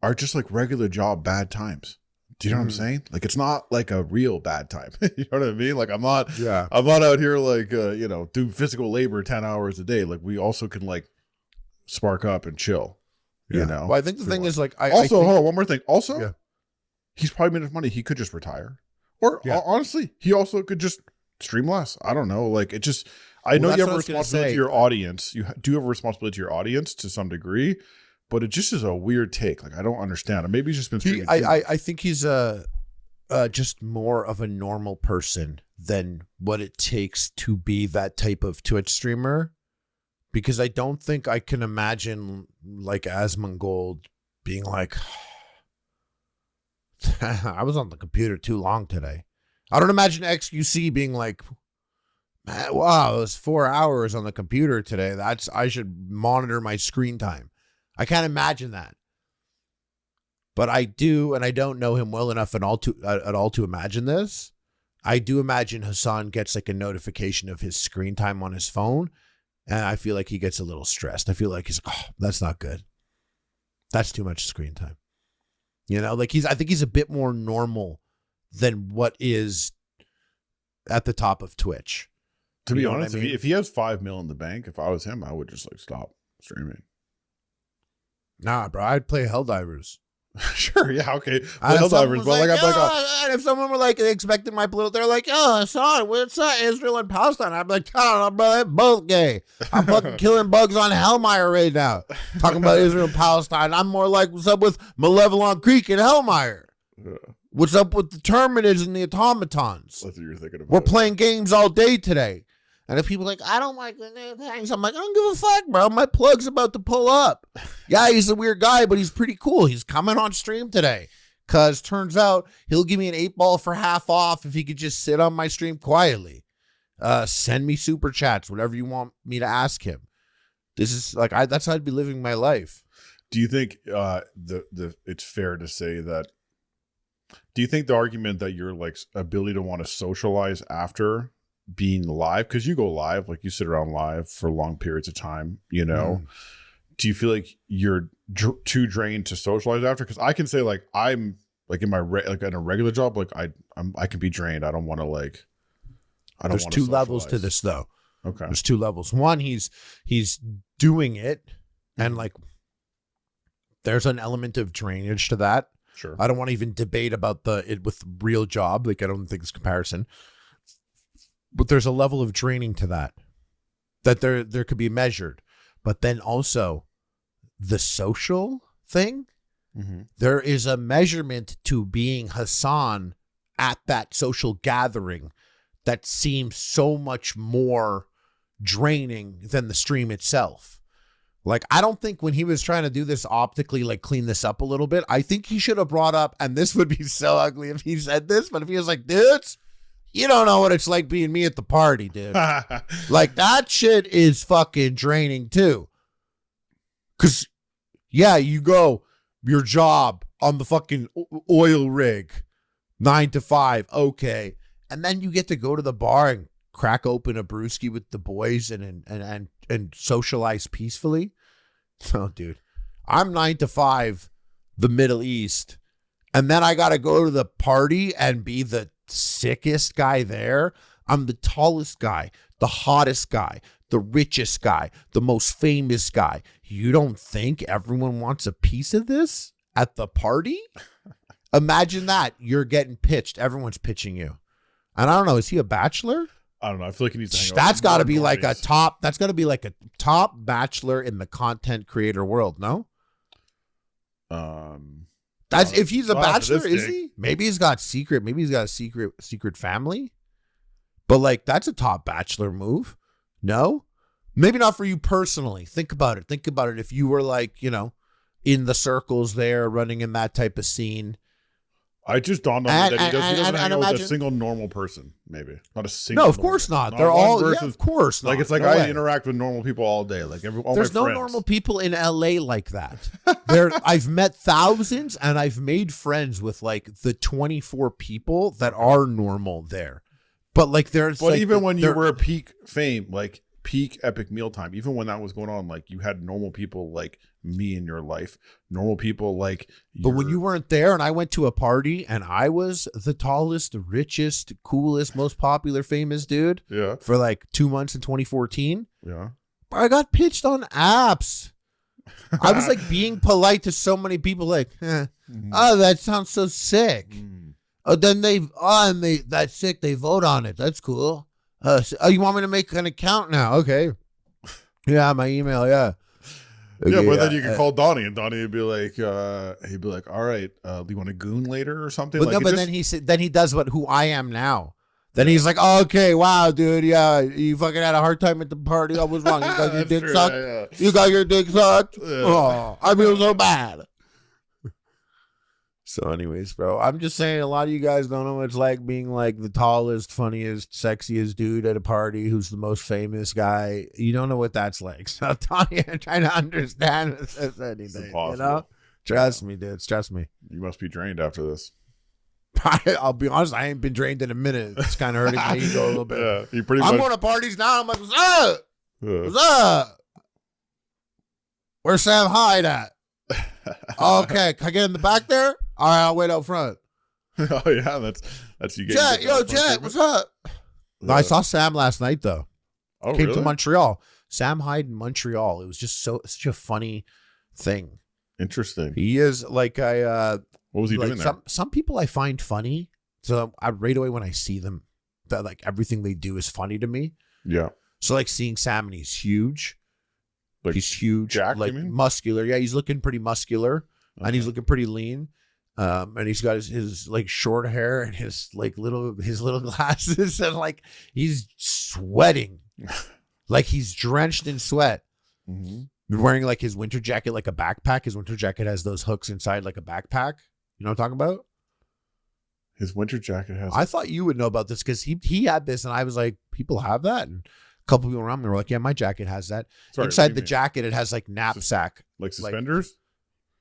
are just like regular job bad times. Do you know what I'm saying? Like it's not like a real bad time. You know what I mean? Like I'm not out here like do physical labor 10 hours a day. Like we also can like spark up and chill. Well, I think the thing is like hold on, one more thing. Also, he's probably made enough money. He could just retire. Or honestly, he also could just stream less. I don't know. Like it just I know you have a responsibility to your audience. You do have a responsibility to your audience to some degree. But it just is a weird take. Like I don't understand. Maybe he's just been streaming. I think he's just more of a normal person than what it takes to be that type of Twitch streamer. Because I don't think I can imagine like Asmongold being like, I was on the computer too long today. I don't imagine XQC being like, man, wow, it was 4 hours on the computer today. I should monitor my screen time. I can't imagine that. But I do, and I don't know him well enough at all to imagine this. I do imagine Hassan gets like a notification of his screen time on his phone, and I feel like he gets a little stressed. I feel like he's like, oh, that's not good. That's too much screen time. Like I think he's a bit more normal than what is at the top of Twitch. To be honest, if he has $5 million in the bank, if I was him, I would just like stop streaming. Nah, bro, I'd play Helldivers. Sure, yeah, okay. Helldivers, but like, and if someone were like expecting my political, they're like, "Oh, son, what's that? Israel and Palestine?" I'm like, "I don't know, bro. They're both gay. I'm fucking killing bugs on Hellmeyer right now, talking about Israel and Palestine. I'm more like, what's up with Malevolent Creek and Hellmeyer? What's up with the Terminids and the automatons? That's what you're thinking about. We're playing games all day today." And if people are like, I don't like the new things, I'm like, I don't give a fuck, bro. My plug's about to pull up. Yeah, he's a weird guy, but he's pretty cool. He's coming on stream today. Because turns out he'll give me an 8-ball for half off if he could just sit on my stream quietly. Send me super chats, whatever you want me to ask him. This is like, that's how I'd be living my life. Do you think it's fair to say that, do you think the argument that your like ability to want to socialize after being live, because you go live, like you sit around live for long periods of time, do you feel like you're too drained to socialize after? Because I can say like I'm like in my in a regular job, like I can be drained. I don't want to like. There's two levels to this though. Okay, there's two levels. One, he's doing it, and like there's an element of drainage to that. Sure, I don't want to even debate about it with real job. Like I don't think it's comparison. But there's a level of draining to that there could be measured. But then also the social thing, there is a measurement to being Hassan at that social gathering that seems so much more draining than the stream itself. Like, I don't think when he was trying to do this optically, like clean this up a little bit, I think he should have brought up, and this would be so ugly if he said this, but if he was like, dudes, you don't know what it's like being me at the party, dude. Like, that shit is fucking draining, too. Because, yeah, you go, your job on the fucking oil rig, 9 to 5, okay. And then you get to go to the bar and crack open a brewski with the boys and socialize peacefully. Oh, dude, I'm 9 to 5, the Middle East. And then I got to go to the party and be the sickest guy there. I'm the tallest guy, the hottest guy, the richest guy, the most famous guy. You don't think everyone wants a piece of this at the party? Imagine that. You're getting pitched. Everyone's pitching you. And I don't know, is he a bachelor? I don't know. I feel like he needs to hang out. That's got to be like a top. That's got to be like a top bachelor in the content creator world. No. That's if he's a bachelor, is he? Maybe he's got secret. Maybe he's got a secret family. But like, that's a top bachelor move. No? Maybe not for you personally. Think about it. Think about it. If you were like, in the circles there, running in that type of scene. I just dawned on me that he doesn't hang out with a single normal person, maybe. Not a single. No, of course not. They're all, of course not. Like, it's like I interact with normal people all day. Like, all there's my no friends. normal people in LA like that. I've met thousands and I've made friends with like the 24 people that are normal there. But like there's But like, even when you were at peak fame, like peak epic mealtime, even when that was going on, like you had normal people like me in your life, normal people like But when you weren't there and I went to a party and I was the tallest, richest, coolest, most popular, famous dude for like 2 months in 2014, I got pitched on apps. I was like being polite to so many people, like, oh, that sounds so sick. Oh, then that's sick. They vote on it. That's cool. You want me to make an account now? Okay. Yeah, my email. Yeah. Okay, but then you could call Donnie, and Donnie would be like, all right, do you want a goon later or something? But then he does who I am now. Then he's like, oh, okay, wow, dude, yeah, you fucking had a hard time at the party. I was wrong. You got your dick sucked. Yeah. You got your dick sucked. Yeah. Oh, I feel so bad. So anyways, bro, I'm just saying a lot of you guys don't know what it's like being like the tallest, funniest, sexiest dude at a party who's the most famous guy. You don't know what that's like. So Tony, I'm trying to understand if there's anything, Trust me, dude. Trust me. You must be drained after this. I'll be honest, I ain't been drained in a minute. It's kind of hurting my ego a little bit. Yeah, I'm going to parties now. I'm like, what's up? What's up? Where's Sam Hyde at? Okay, can I get in the back there? All right, I'll wait out front. Oh yeah, that's you. Jet, what's up? No, I saw Sam last night though. Oh, Came really? to Montreal. Sam Hyde in Montreal. It was just such a funny thing. Interesting. He is like what was he doing there? Some people I find funny. So I right away when I see them, that like everything they do is funny to me. Yeah. So like seeing Sam and he's huge. Like he's huge, Jack, like muscular. Yeah, he's looking pretty muscular, and he's looking pretty lean. And he's got his like short hair and his little glasses, and like he's sweating, like he's drenched in sweat. Mm-hmm. Wearing like his winter jacket, like a backpack. His winter jacket has those hooks inside, like a backpack. You know what I'm talking about? His winter jacket has. I thought you would know about this because he had this, and I was like, people have that, and a couple people around me were like, yeah, my jacket has that. Sorry, inside the jacket, it has like knapsack, like suspenders.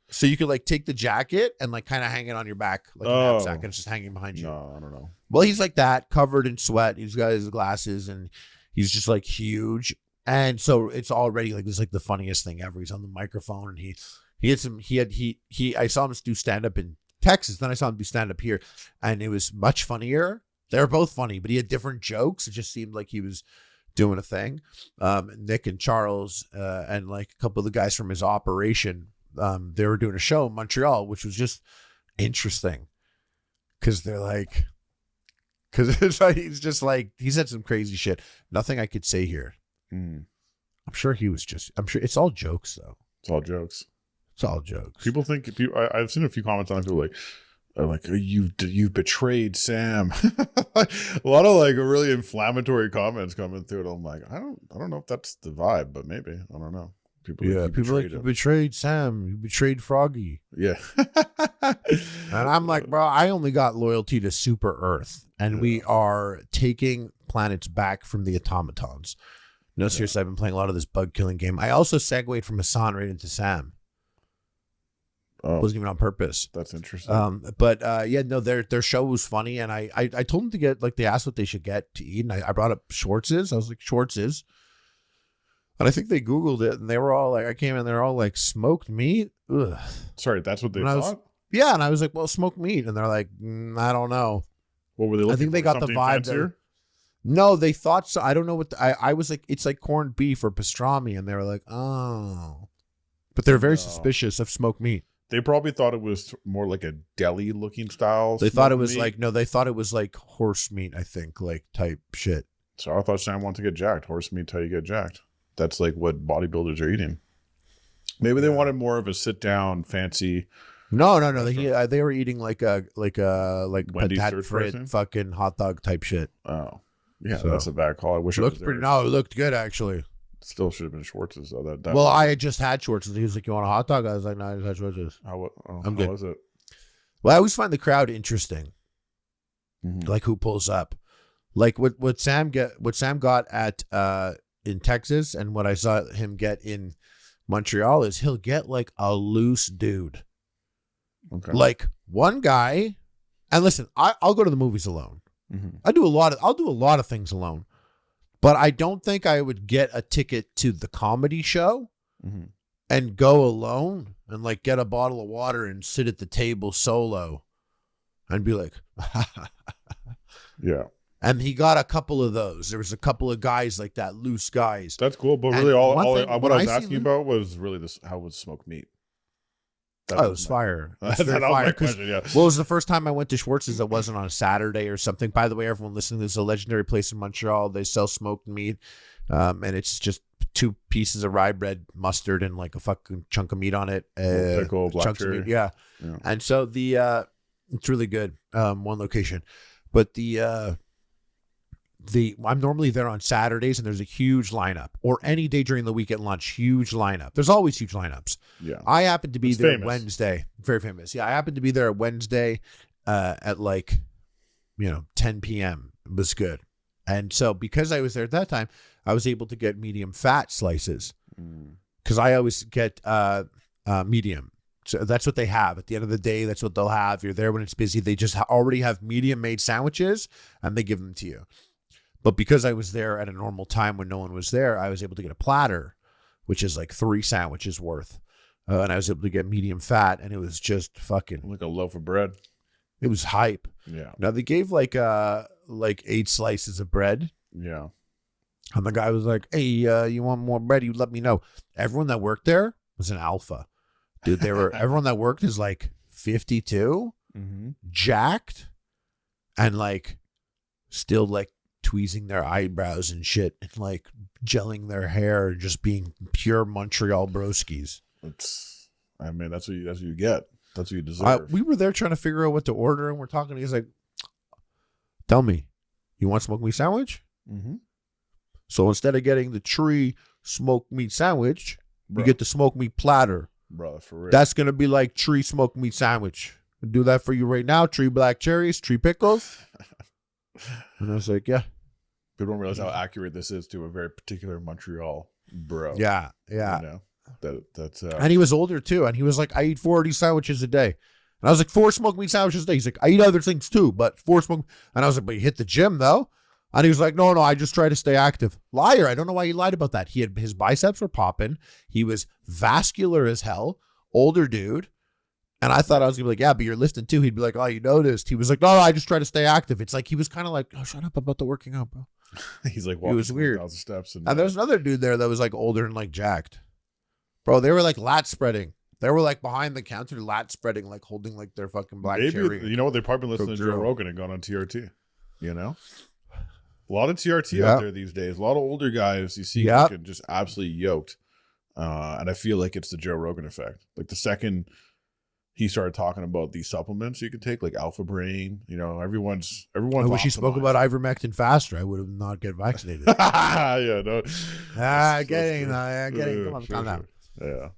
So you could like take the jacket and like kind of hang it on your back like a knapsack, and it's just hanging behind you. No, I don't know. Well, he's like that, covered in sweat. He's got his glasses, and he's just like huge. And so it's already like it's like the funniest thing ever. He's on the microphone, and I saw him do stand up in Texas. Then I saw him do stand up here, and it was much funnier. They were both funny, but he had different jokes. It just seemed like he was doing a thing. Nick and Charles and like a couple of the guys from his operation, they were doing a show in Montreal, which was just interesting because it's like he's just like he said some crazy shit. Nothing I could say here. I'm sure it's all jokes though. It's all jokes. It's all jokes. People think I've seen a few comments on it. People like you've betrayed Sam. A lot of like really inflammatory comments coming through it. I'm like, I don't know if that's the vibe, but maybe. I don't know. People like you betrayed Sam. You betrayed Froggy. Yeah. And I'm like, bro, I only got loyalty to Super Earth, and we are taking planets back from the automatons. No, seriously, I've been playing a lot of this bug killing game. I also segued from Hassan right into Sam. Oh, wasn't even on purpose. That's interesting. But their show was funny, and I told them to get like they asked what they should get to eat, and I brought up Schwartz's. I was like Schwartz's, and I think they Googled it, and they were all like, I came in, they're all like smoked meat. Ugh. Sorry, that's what they thought. Yeah, and I was like, well, smoked meat, and they're like, I don't know. What were they looking I think they got the vibe. No, they thought so. I don't know what I was like. It's like corned beef or pastrami, and they were like, oh, but they're very suspicious of smoked meat. They probably thought it was more like a deli looking style. They thought it was meat. They thought it was like horse meat, I think, like type shit. So I thought Sam wanted to get jacked. Horse meat's how you get jacked. That's like what bodybuilders are eating. Maybe they wanted more of a sit down, fancy. No. They were eating like patat frit, fucking hot dog type shit. Oh. Yeah, So, that's a bad call. I wish looked pretty. No, it looked good actually. Still should have been Schwartz's though. That Well, I had just had Schwartz's. He was like, "You want a hot dog?" I was like, "No, I just had Schwartz's." I'm good. Was it? Well, I always find the crowd interesting. Mm-hmm. Like who pulls up, like what Sam got at in Texas, and what I saw him get in Montreal is he'll get like a loose dude, like one guy. And listen, I'll go to the movies alone. Mm-hmm. I'll do a lot of things alone. But I don't think I would get a ticket to the comedy show and go alone and like get a bottle of water and sit at the table solo and be like, yeah. And he got a couple of those. There was a couple of guys like that, loose guys. That's cool. But really, what I was asking about was really this: how was smoked meat? It was fire. It was that fire. was my question, yeah. Well, it was the first time I went to Schwartz's that wasn't on a Saturday or something. By the way, everyone listening, this is a legendary place in Montreal. They sell smoked meat, and it's just 2 pieces of rye bread, mustard, and like a fucking chunk of meat on it. Pickle, black cherry. Of meat, yeah. And so it's really good. One location, but I'm normally there on Saturdays, and there's a huge lineup, or any day during the week at lunch, huge lineup. There's always huge lineups. Yeah. I happen to be there Wednesday. Very famous. Yeah. I happen to be there Wednesday at like, 10 p.m. It was good. And so because I was there at that time, I was able to get medium fat slices because I always get medium. So that's what they have. At the end of the day, that's what they'll have. You're there when it's busy. They just already have medium made sandwiches and they give them to you. But because I was there at a normal time when no one was there, I was able to get a platter, which is like 3 sandwiches worth. And I was able to get medium fat, and it was just fucking like a loaf of bread. It was hype. Yeah. Now they gave like 8 slices of bread. Yeah. And the guy was like, "Hey, you want more bread? You let me know." Everyone that worked there was an alpha, dude. Everyone that worked is like 52, jacked, and like still like tweezing their eyebrows and shit, and like gelling their hair, and just being pure Montreal broskies. That's what you get. That's what you deserve. We were there trying to figure out what to order, and we're talking. He's like, "Tell me, you want smoked meat sandwich?" So instead of getting the tree smoked meat sandwich, you get the smoked meat platter. Bro, for real. That's gonna be like tree smoked meat sandwich. I'll do that for you right now. 3 black cherries, 3 pickles. And I was like, yeah. People don't realize how accurate this is to a very particular Montreal bro. Yeah. That's and he was older too, and he was like, "I eat 4 of these sandwiches a day." And I was like, 4 smoked meat sandwiches a day. He's like, "I eat other things too, but 4 smoked." And I was like, "But you hit the gym though?" And he was like, no, I just try to stay active. Liar. I don't know why he lied about that. His biceps were popping. He was vascular as hell. Older dude. And I thought I was going to be like, "Yeah, but you're lifting too." He'd be like, "Oh, you noticed." He was like, no, I just try to stay active. It's like he was kind of like, "Oh, shut up about the working out, bro." He's like, walking, it was weird. 1,000 steps. And there was another dude there that was like older and like jacked. Bro, they were like lat spreading. They were like behind the counter lat spreading, like holding like their fucking black cherry. You know what? They've probably been listening to Joe Rogan and gone on TRT. You know? A lot of TRT out there these days. A lot of older guys you see fucking just absolutely yoked. And I feel like it's the Joe Rogan effect. Like the second he started talking about these supplements you could take, like Alpha Brain, everyone's I wish he spoke about ivermectin faster. I would have not get vaccinated. Yeah, no. Getting. Come on, calm down. Yeah.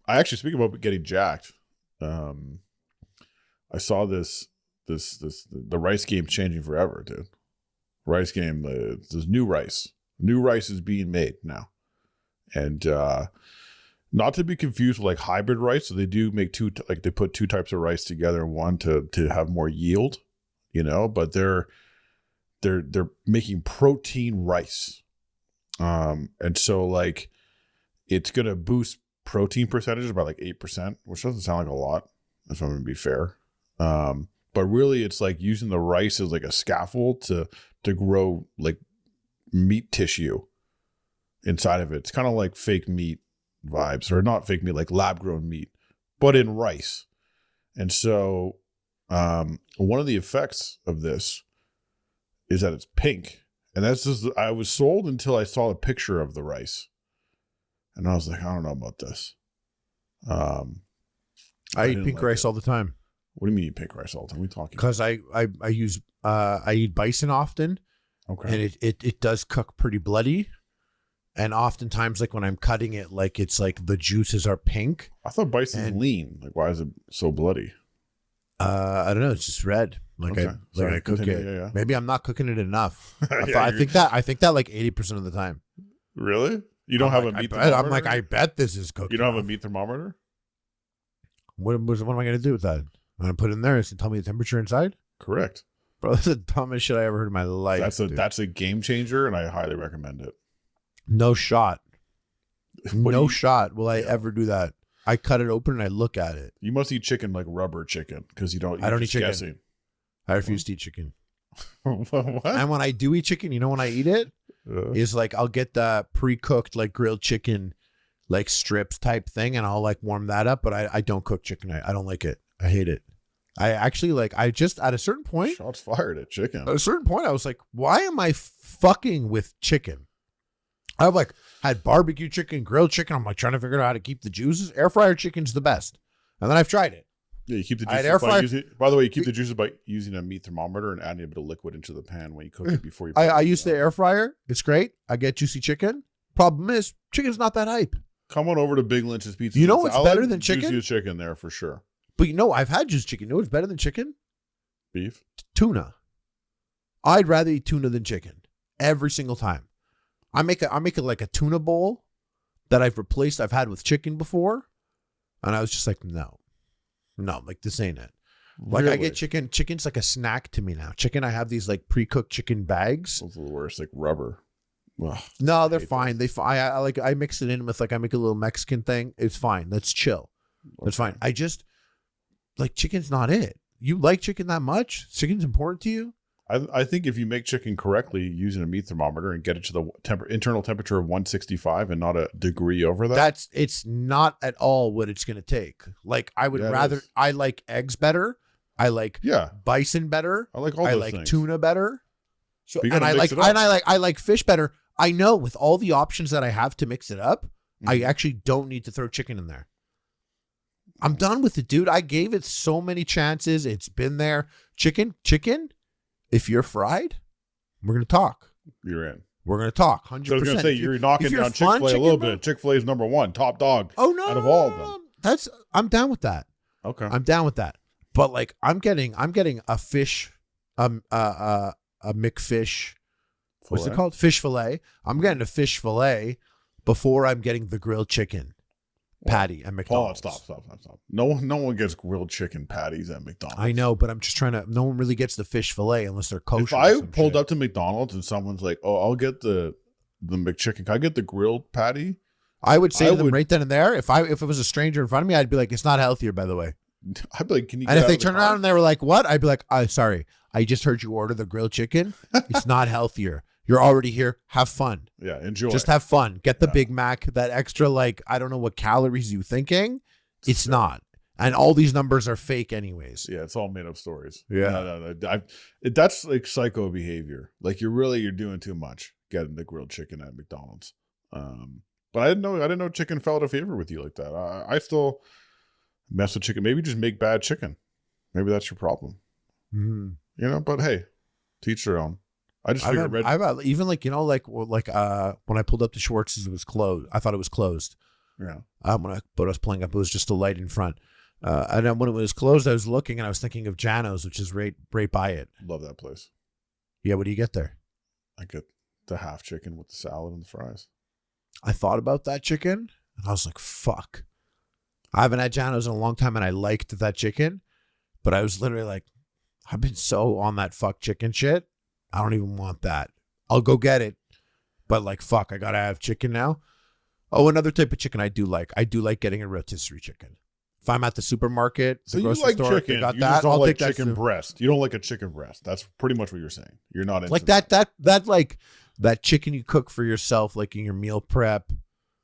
I actually, speaking about getting jacked, I saw the rice game changing forever, dude. Rice game, there's new rice. New rice is being made now. And not to be confused with like hybrid rice. So they do make they put 2 types of rice together, one to have more yield, but they're making protein rice. And so like it's going to boost protein percentages by like 8%, which doesn't sound like a lot, if I'm going to be fair. But really it's like using the rice as like a scaffold to grow like meat tissue inside of it. It's kind of like fake meat vibes, or not fake meat, like lab grown meat, but in rice. And so one of the effects of this is that it's pink. And that's just, I was sold until I saw a picture of the rice. And I was like, I don't know about this. I eat pink rice all the time. What do you mean you eat pink rice all the time? What are we talking about? Because I eat bison often, Okay. And it does cook pretty bloody. And oftentimes, like when I'm cutting it, like it's like the juices are pink. I thought bison's lean. Like, why is it so bloody? I don't know. It's just red. Like Okay. Sorry, I cook continue. it. Yeah. Maybe I'm not cooking it enough. Yeah, I think that like 80% of the time. Really? You don't have a meat thermometer? thermometer? I'm like, I bet this is cooking. You don't have a enough. meat thermometer? What am I going to do with that? I'm going to put it in there. It's going to tell me the temperature inside? Correct. Bro, that's the dumbest shit I ever heard in my life. That's a game changer, and I highly recommend it. No shot. No shot will I Yeah. ever do that. I cut it open and I look at it. You must eat chicken like rubber chicken because I don't eat chicken. I refuse to eat chicken. What? And when I do eat chicken, you know when I eat it? Is like I'll get the pre-cooked like grilled chicken like strips type thing and I'll like warm that up, but I don't cook chicken. I don't like it. I hate it. I actually like I just at a certain point Shots fired at chicken. At a certain point I was like, why am I fucking with chicken? I've like had barbecue chicken, grilled chicken. I'm like trying to figure out how to keep the juices. Air fryer chicken's the best. And then I've tried it. Yeah, you keep the I had juices air by fryer- using. By the way, you keep the juices by using a meat thermometer and adding a bit of liquid into the pan when you cook it before you. I use the air fryer. It's great. I get juicy chicken. Problem is, chicken's not that hype. Come on over to Big Lynch's Pizza. You know and what's Salad. better than chicken? Juiciest chicken there for sure. But you know, I've had juicy chicken. You know what's better than chicken? Beef. Tuna. I'd rather eat tuna than chicken every single time. I make it like a tuna bowl that I've had with chicken before, and I was just like, no, like this ain't it. Like Really? I get chicken. Chicken's like a snack to me now. Chicken, I have these like pre-cooked chicken bags. Those are the worst, like rubber. Ugh. No, they're hate fine. I mix it in with like I make a little Mexican thing. It's fine. That's chill. That's fine. I just like chicken's not it. You like chicken that much? Chicken's important to you? I think if you make chicken correctly using a meat thermometer and get it to the internal temperature of 165 and not a degree over that. It's not at all what it's going to take. Like I would rather, I like eggs better. I like bison better. I like all those I like things. tuna better. So But you and gotta I mix like it up. I like fish better. I know with all the options that I have to mix it up, I actually don't need to throw chicken in there. I'm done with it, dude. I gave it so many chances. It's been there. Chicken. If you're fried, we're gonna talk. You're in. We're gonna talk. 100%. So I was gonna say you're knocking down Chick-fil-A a little bit. Chick-fil-A is number one, top dog. Oh no! Out of all of them. I'm down with that. Okay. I'm down with that. But like I'm getting a fish, a McFish. What's it Fillet? called? Fish fillet. I'm getting a fish fillet before I'm getting the grilled chicken patty at McDonald's. Stop. No one gets grilled chicken patties at McDonald's. I know, but I'm just trying to. No one really gets the fish fillet unless they're kosher. If I pulled up to McDonald's and someone's like, "Oh, I'll get the McChicken. Can I get the grilled patty?" I would say to them right then and there. If it was a stranger in front of me, I'd be like, "It's not healthier, by the way." I'd be like, "Can you?" And if they turn around and they were like, "What?" I'd be like, sorry, I just heard you order the grilled chicken. It's not healthier. You're already here. Have fun. Yeah, enjoy. Just have fun. Get the Big Mac. That extra, like, I don't know what calories you thinking. It's not. And all these numbers are fake anyways. Yeah, it's all made up stories. Yeah. No. That's like psycho behavior. Like you're doing too much getting the grilled chicken at McDonald's. But I didn't know chicken fell out of favor with you like that. I still mess with chicken. Maybe just make bad chicken. Maybe that's your problem. Mm-hmm. You know, but hey, teach their own. I just figured I've had, even like, you know, like when I pulled up to Schwartz's, it was closed. I thought it was closed. Yeah. But I was pulling up, it was just a light in front. And then when it was closed, I was looking and I was thinking of Jano's, which is right by it. Love that place. Yeah, what do you get there? I get the half chicken with the salad and the fries. I thought about that chicken and I was like, fuck. I haven't had Jano's in a long time and I liked that chicken, but I was literally like, I've been so on that fuck chicken shit. I don't even want that. I'll go get it. But like, fuck, I gotta have chicken now. Oh, another type of chicken I do like. I do like getting a rotisserie chicken. If I'm at the supermarket, So the you grocery like store, chicken. they got You that. just don't I'll like take that chicken too. breast. You don't like a chicken breast. That's pretty much what you're saying. You're not into Like that like that chicken you cook for yourself, like in your meal prep.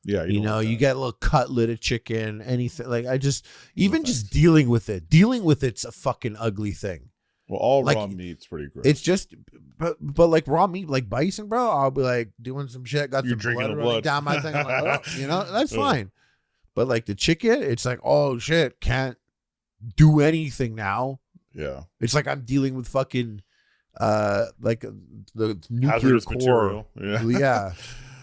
Yeah, You know, you get a little cutlet of chicken, anything. Like I just, even thanks. just dealing with it's a fucking ugly thing. Well, all like, raw meat's pretty gross. It's just, but like raw meat, like bison, bro. I'll be like doing some shit, got You're some drinking blood the running blood. down my thing. I'm like, oh, you know, that's Ugh. fine. But like the chicken, it's like, oh shit, can't do anything now. Yeah. It's like I'm dealing with fucking like the nuclear Hazardous core. material. Yeah.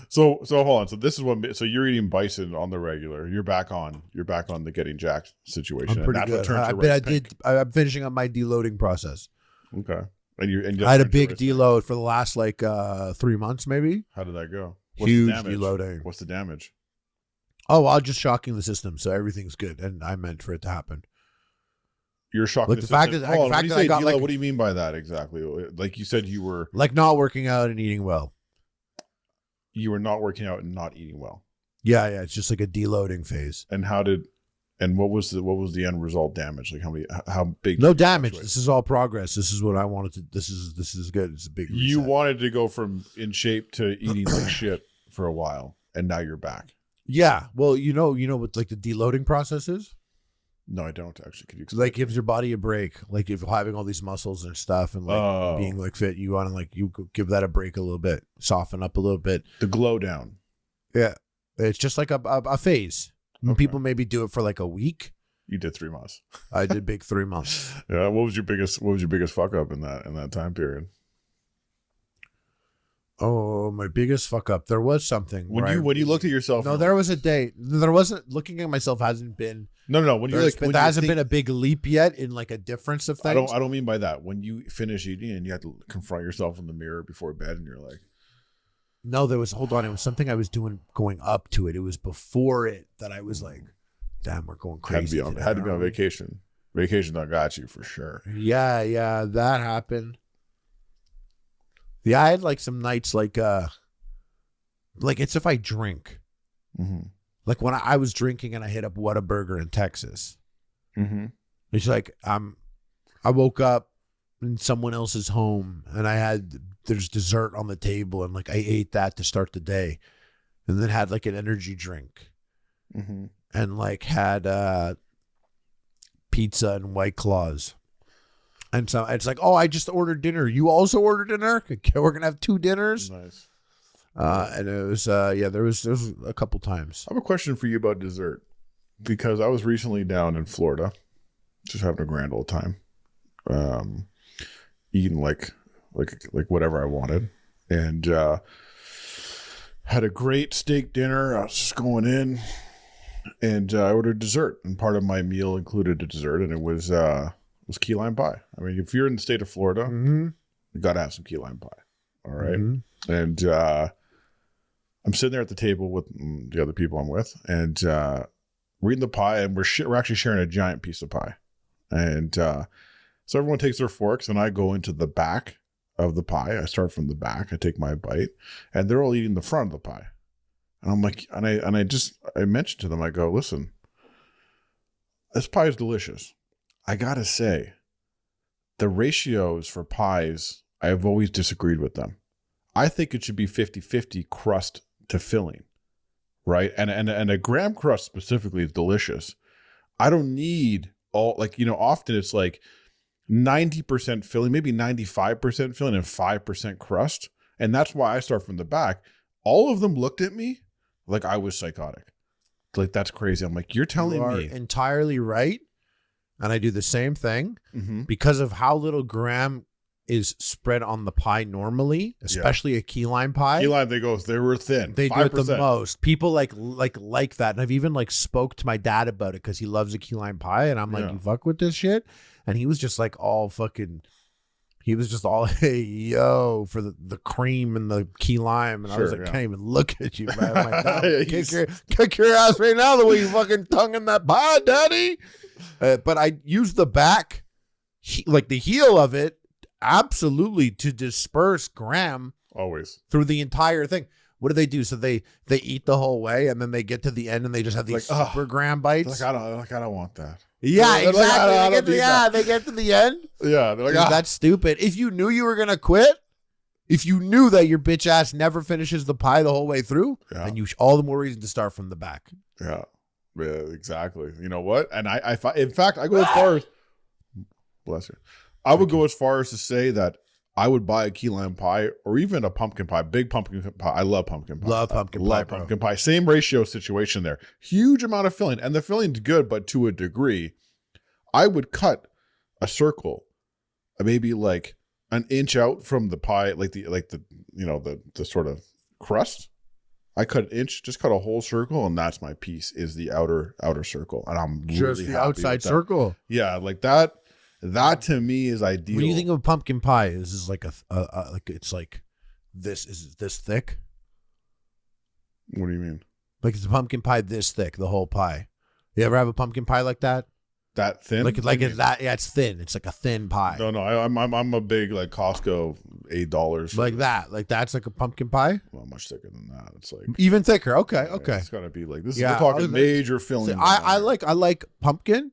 So hold on. So this is what. So you're eating bison on the regular. You're back on the getting jacked situation. I'm pretty and that's good. What turns I your bet rice pink. I'm finishing up my deloading process. Okay. And I had a big deload for the last like 3 months, maybe. How did that go? Huge the damage? deloading. What's the damage? Oh, I was just shocking the system, so everything's good, and I meant for it to happen. You're shocking Like the fact that I got like, what do you mean by that exactly? Like you said, you were like not working out and eating well. You were not working out and not eating well. Yeah, it's just like a deloading phase. And what was the end result damage? Like how big? No damage. This is all progress. This is what I wanted to. This is good. It's a big reset. You wanted to go from in shape to eating like shit for a while, and now you're back. Yeah. Well, you know what like the deloading process is? No, I don't actually. Could you explain? Like gives your body a break. Like if you're having all these muscles and stuff and like being like fit, you want to like you give that a break a little bit, soften up a little bit. The glow down. Yeah. It's just like a phase. Okay. People maybe do it for like a week. You did 3 months. I did big 3 months. Yeah. What was your biggest fuck up in that time period? Oh, my biggest fuck up. There was something when you looked at yourself. No, there was a day. There wasn't. Looking at myself hasn't been. No. When there hasn't been a big leap yet in like a difference of things. I don't mean by that. When you finish eating and you had to confront yourself in the mirror before bed, and you're like, no, there was. Hold on, it was something I was doing going up to it. It was before it that I was like, damn, we're going crazy. Had to be on vacation. Vacation done got you for sure. Yeah, that happened. Yeah, I had like some nights like it's if I drink. Mm-hmm. Like when I was drinking and I hit up Whataburger in Texas. Mm-hmm. It's like I woke up in someone else's home and there's dessert on the table and like I ate that to start the day, and then had like an energy drink, mm-hmm. and like had pizza and White Claws. And so it's like, oh, I just ordered dinner. You also ordered dinner? Okay, we're gonna have 2 dinners. Nice. And it was there was a couple times. I have a question for you about dessert, because I was recently down in Florida, just having a grand old time, eating like whatever I wanted, and had a great steak dinner. I was just going in, and I ordered dessert, and part of my meal included a dessert, and it was key lime pie. I mean, if you're in the state of Florida, mm-hmm. you got to have some key lime pie. All right. Mm-hmm. And I'm sitting there at the table with the other people I'm with, and we're eating the pie, and we're actually sharing a giant piece of pie. And so everyone takes their forks, and I go into the back of the pie. I start from the back. I take my bite, and they're all eating the front of the pie. And I'm like, and I mentioned to them, I go, listen, this pie is delicious. I gotta say, the ratios for pies, I've always disagreed with them. I think it should be 50-50 crust to filling, right? And a graham crust specifically is delicious. I don't need all, like, often it's like 90% filling, maybe 95% filling and 5% crust. And that's why I start from the back. All of them looked at me like I was psychotic. Like, that's crazy. I'm like, you're telling me. Entirely right. And I do the same thing mm-hmm. because of how little graham is spread on the pie normally, especially a key lime pie. Key lime, they were thin. They 5%. Do it the most. People like that. And I've even like spoke to my dad about it because he loves a key lime pie. And I'm like, you fuck with this shit? And he was just like all fucking, he was just all, hey, yo, for the cream and the key lime. And I was like, can't even look at you, man. I'm like, no, kick your ass right now the way you fucking tongue in that pie, daddy. But I use the back, like the heel of it, absolutely to disperse graham always through the entire thing. What do they do? So they eat the whole way, and then they get to the end, and they just have these super graham bites. I don't want that. Yeah, exactly. They get to the end. Yeah, they're like, dude, that's stupid. If you knew you were gonna quit, if you knew that your bitch ass never finishes the pie the whole way through, then you all the more reason to start from the back. Yeah, exactly. You know what? And I in fact, I go as far as bless you. I would go as far as to say that I would buy a key lime pie or even a pumpkin pie, big pumpkin pie. I love pumpkin pie. Love pumpkin pie. Same ratio situation there. Huge amount of filling. And the filling's good, but to a degree. I would cut a circle, maybe like an inch out from the pie, like the the sort of crust. I cut an inch, just cut a whole circle, and that's my piece. Is the outer circle, and I'm Just really the happy outside with that. circle. Yeah, like that. That to me is ideal. When you think of a pumpkin pie, is this like like it's like this is this thick? What do you mean? Like it's a pumpkin pie this thick, the whole pie. You ever have a pumpkin pie like that? That thin? Like it's that? Yeah, it's thin. It's like a thin pie. No, I'm a big like Costco $8 like that. Like that's like a pumpkin pie. Well, much thicker than that. It's like even thicker. Okay, yeah, okay. It's gotta be like this. Yeah, We're talking major filling. I like pumpkin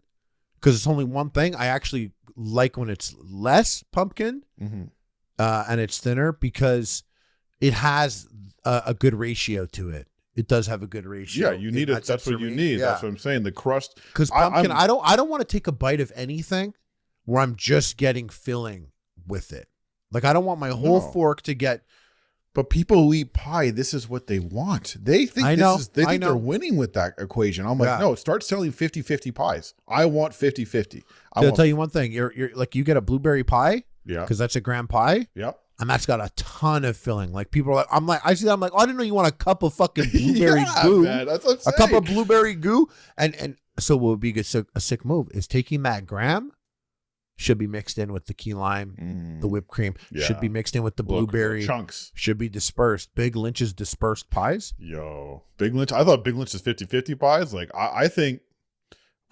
because it's only one thing. I actually like when it's less pumpkin and it's thinner because it has a good ratio to it. It does have a good ratio. Yeah, you need it. That's what you need. Yeah. That's what I'm saying. The crust. Because pumpkin, I don't want to take a bite of anything where I'm just getting filling with it. Like I don't want my whole fork to get. But people who eat pie, this is what they want. They think they're winning with that equation. I'm like, no, start selling 50-50 pies. I want 50-50. I'll tell you one thing. You're like you get a blueberry pie. Yeah. Because that's a gram pie. Yep. And that's got a ton of filling. Like people are like, I see that. I'm like, oh, I didn't know you want a cup of fucking blueberry goo. Man, that's what I'm saying. A cup of blueberry goo. And so what would be a sick move is taking that gram should be mixed in with the key lime, the whipped cream, should be mixed in with the blueberry chunks, should be dispersed. Big Lynch's dispersed pies. Yo, Big Lynch. I thought Big Lynch's 50-50 pies. Like I think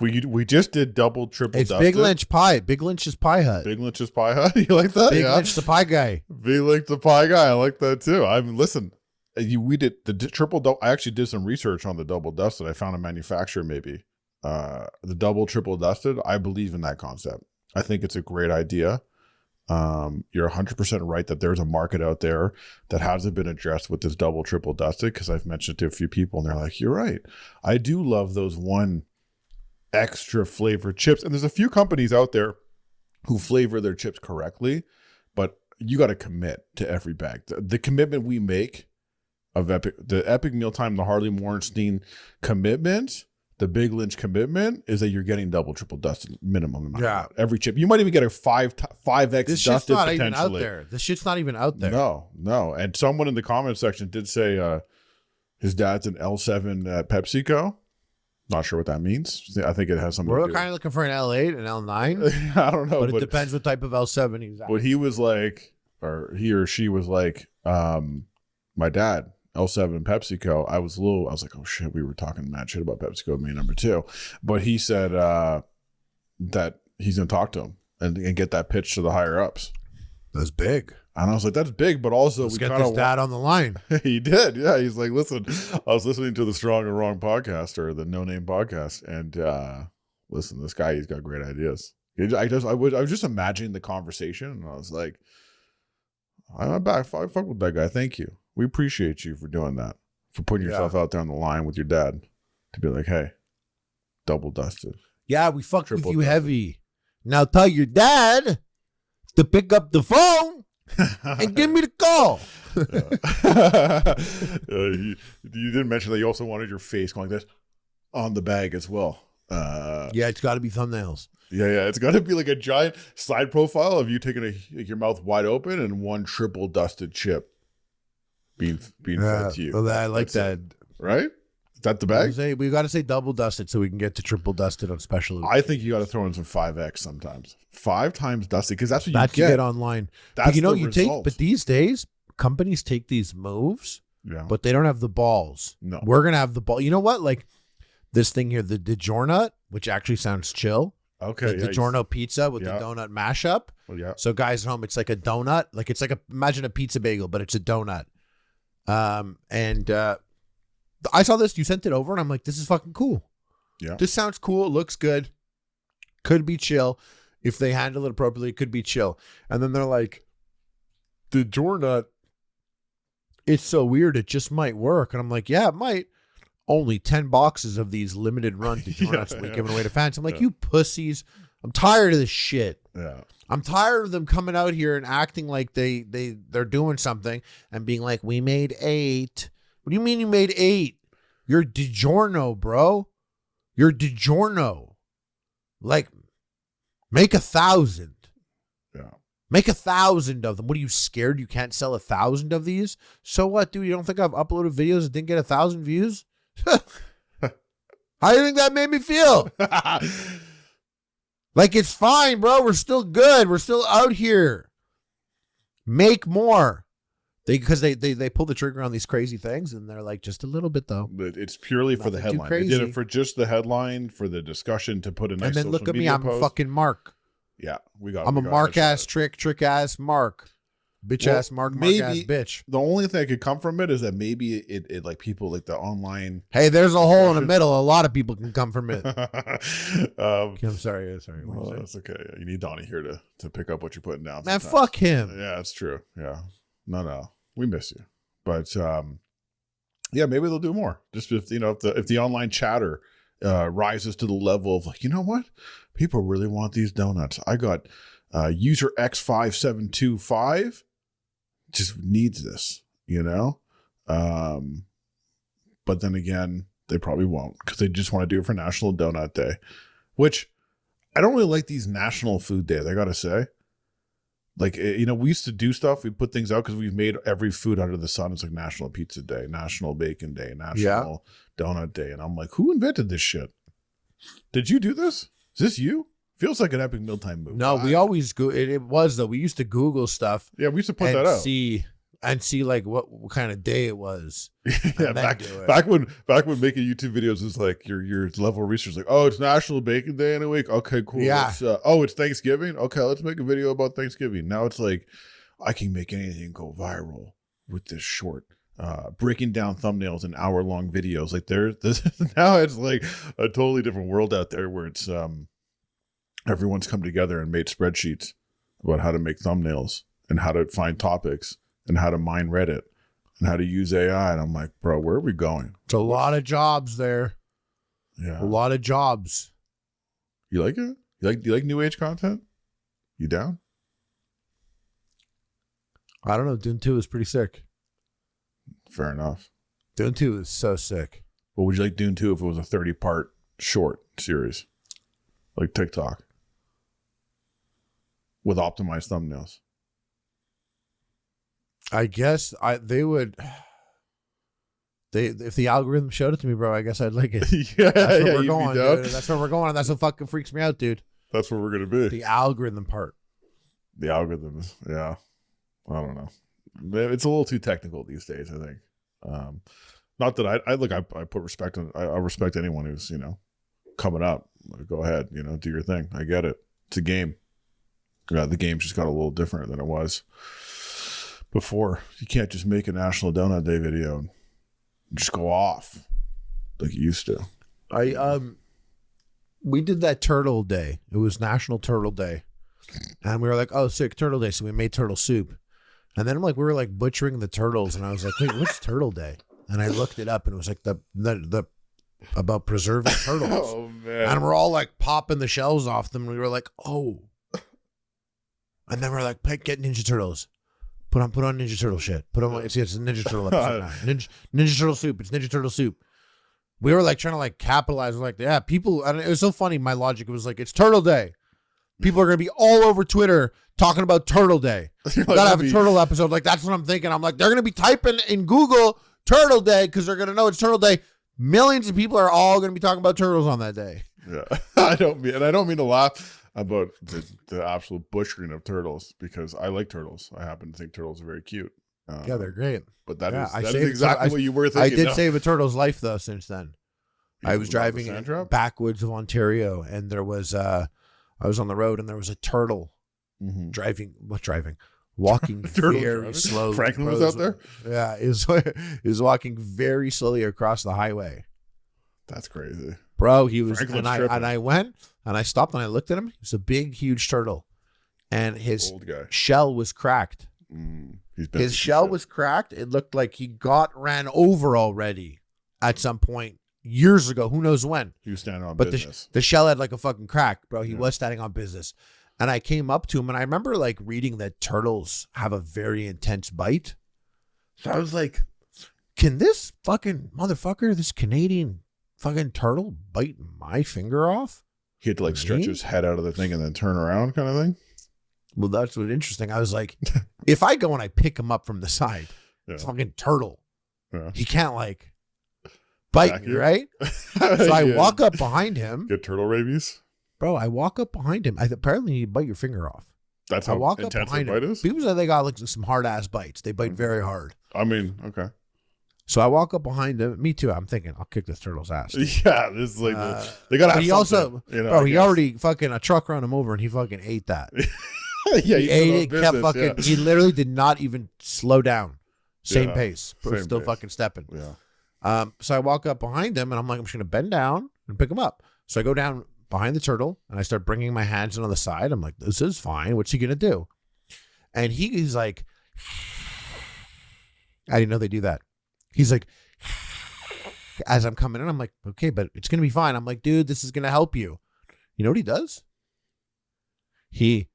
we just did double, triple. It's Big Lynch pie. Big Lynch's Pie Hut. Big Lynch's Pie Hut. You like that? Big Lynch the pie guy. Big Lynch the pie guy. I like that too. I mean, listen, we did the triple. I actually did some research on the double dusted. I found a manufacturer maybe. The double, triple dusted. I believe in that concept. I think it's a great idea. You're 100% right that there's a market out there that hasn't been addressed with this double, triple dusted, because I've mentioned it to a few people and they're like, you're right. I do love those one extra flavored chips. And there's a few companies out there who flavor their chips correctly, but you got to commit to every bag. The commitment we make of the Epic Mealtime, the Harley Morenstein commitment, the Big Lynch commitment is that you're getting double, triple dusted minimum amount. Yeah. Every chip. You might even get a 5x this dusted not potentially. Even out there. This shit's not even out there. No. And someone in the comment section did say his dad's an L7 at PepsiCo. Not sure what that means. I think it has something to do. We're kind of looking for an L8, an L9. I don't know. But it depends what type of L7 he's at. But he was like, or he or she was like, my dad, L7 PepsiCo. I was like, oh shit, we were talking mad shit about PepsiCo, me number 2. But he said that he's going to talk to him and get that pitch to the higher ups. That's big. And I was like, that's big, but also let's get his dad on the line. He did. Yeah. He's like, listen, I was listening to the Strong and Wrong podcast or the No Name podcast. And listen, this guy, he's got great ideas. I was just imagining the conversation and I was like, I'm back. Fuck with that guy. Thank you. We appreciate you for doing that, for putting yourself out there on the line with your dad to be like, hey, double dusted. Yeah, we fucked with you heavy. Now tell your dad to pick up the phone and give me the call. You didn't mention that you also wanted your face going like this on the bag as well. Yeah, it's got to be thumbnails. Yeah. It's got to be like a giant side profile of you taking your mouth wide open and one triple dusted chip being fed to you. Well, I like that. Right? Is that the bag? We got to say double dusted so we can get to triple dusted on special. I think you got to throw in some 5X sometimes. 5 times dusted, because that's what you get online. That's but these days companies take these moves, but they don't have the balls. No, we're gonna have the ball. You know what? Like this thing here, the Digiornut, which actually sounds chill. Okay, the Digiorno pizza with the donut mashup. Well, yeah. So guys at home, it's like a donut. Like it's like imagine a pizza bagel, but it's a donut. I saw this. You sent it over, and I'm like, this is fucking cool. Yeah, this sounds cool. It looks good. Could be chill. If they handle it appropriately, it could be chill. And then they're like, the Digiornut, it's so weird, it just might work. And I'm like, yeah, it might. Only 10 boxes of these limited run Digiornuts we're giving away to fans. I'm like, you pussies. I'm tired of this shit. Yeah. I'm tired of them coming out here and acting like they're doing something and being like, we made 8. What do you mean you made 8? You're Digiorno, bro. You're Digiorno. Like, make 1,000. Yeah. Make 1,000 of them. What are you scared you can't sell 1,000 of these? So what, dude? You don't think I've uploaded videos that didn't get 1,000 views? How do you think that made me feel? Like, it's fine, bro. We're still good. We're still out here. Make more. Because they pull the trigger on these crazy things, and they're like, just a little bit, though. But it's purely for the headline. They did it for just the headline, for the discussion, to put a nice and then social look at me. media I'm post. fucking Mark. Yeah, I'm a Mark ass trick ass Mark. Bitch ass Mark ass bitch. The only thing that could come from it is that maybe it like people like the online. Hey, there's a hole in the middle. A lot of people can come from it. I'm sorry. Well, that's okay. You need Donnie here to pick up what you're putting down. Man, fuck him. Yeah, that's true. Yeah. No. We miss you. But yeah, maybe they'll do more. Just if the online chatter rises to the level of like, you know what? People really want these donuts. I got user X5725 just needs this, but then again, they probably won't, because they just want to do it for National Donut Day, which I don't really like these National Food Days, I gotta say. Like, we used to do stuff, we put things out because we've made every food under the sun. It's like National Pizza Day, National Bacon Day, National Donut Day, and I'm like, who invented this shit? Did you do this? Is this you? Feels like an Epic Mealtime movie. No, we always go. It was though. We used to Google stuff. Yeah, we used to put that out. See like what kind of day it was. Yeah, back when making YouTube videos was like your level of research, like, oh, it's National Bacon Day in a week. Okay, cool. Yeah. It's Thanksgiving. Okay, let's make a video about Thanksgiving. Now it's like, I can make anything go viral with this short. Breaking down thumbnails in hour-long videos. Like this now it's like a totally different world out there where it's everyone's come together and made spreadsheets about how to make thumbnails and how to find topics and how to mine Reddit and how to use AI. And I'm like, bro, where are we going? It's a lot of jobs there. Yeah. A lot of jobs. You like it? You like new age content? You down? I don't know. Dune 2 is pretty sick. Fair enough. Dune 2 is so sick. What would you like Dune 2 if it was a 30-part short series? Like TikTok. With optimized thumbnails. I guess they would. If the algorithm showed it to me, bro, I guess I'd like it. Yeah, that's where we're going, dude. That's where we're going, and that's what fucking freaks me out, dude. That's where we're gonna be. The algorithm part. The algorithms, yeah. I don't know. It's a little too technical these days, I think. Not that I put respect on. I respect anyone who's coming up. Go ahead, do your thing. I get it. It's a game. Yeah, the game just got a little different than it was before. You can't just make a National Donut Day video and just go off like you used to. We did that Turtle Day. It was National Turtle Day, and we were like, "Oh, sick, Turtle Day!" So we made turtle soup, and then we were like butchering the turtles, and I was like, "Wait, what's Turtle Day?" And I looked it up, and it was like the about preserving turtles. Oh man! And we're all like popping the shells off them. And we were like, "Oh," and then we're like, "Get Ninja Turtles." Put on Ninja Turtle shit. It's a Ninja Turtle episode now. Ninja Turtle soup. It's Ninja Turtle soup. We were like trying to like capitalize. We're like, yeah, people. And it was so funny. My logic was like, it's Turtle Day. People are gonna be all over Twitter talking about Turtle Day. Gotta have a turtle episode. Like that's what I'm thinking. I'm like, they're gonna be typing in Google Turtle Day because they're gonna know it's Turtle Day. Millions of people are all gonna be talking about turtles on that day. Yeah, I don't mean to laugh about the absolute butchering of turtles, because I like turtles. I happen to think turtles are very cute. Yeah, they're great. But that is exactly what you were thinking. I did save a turtle's life though. Since then, I was driving in backwoods of Ontario, and there was I was on the road, and there was a turtle walking very slowly. Franklin was out there. Yeah, he was walking very slowly across the highway. That's crazy. Bro, he was, and I went and I stopped and I looked at him. He was a big, huge turtle, and his shell was cracked. His shell was cracked. It looked like he ran over already at some point years ago. Who knows when? He was standing on business. But the shell had like a fucking crack, bro. He was standing on business. And I came up to him, and I remember like reading that turtles have a very intense bite. So I was like, can this fucking motherfucker, this Canadian fucking turtle, bite my finger off? He had to like stretch his head out of the thing and then turn around, kind of thing. Well, that's what's interesting. I was like, if I go and I pick him up from the side, it's fucking turtle. Yeah. He can't like bite Attack me, you? right? So I walk up behind him. Get turtle rabies. Bro, I walk up behind him. Apparently you bite your finger off. That's I how walk up intense behind the bite him. is? People say they got like some hard ass bites. They bite very hard. I mean, okay. So I walk up behind him. Me too. I'm thinking I'll kick this turtle's ass. Yeah, this is like they gotta have he something, also, you know, bro, he already fucking a truck ran him over and he fucking ate that. yeah, He ate it, kept fucking. Yeah. He literally did not even slow down. Same Yeah, pace, same still pace. fucking stepping. Yeah. So I walk up behind him and I'm like, I'm just gonna bend down and pick him up. So I go down behind the turtle and I start bringing my hands in on the side. I'm like, this is fine. What's he gonna do? And he's like, I didn't know they do that. He's like, as I'm coming in, I'm like, okay, but it's gonna be fine. I'm like, dude, this is gonna help you. You know what he does? He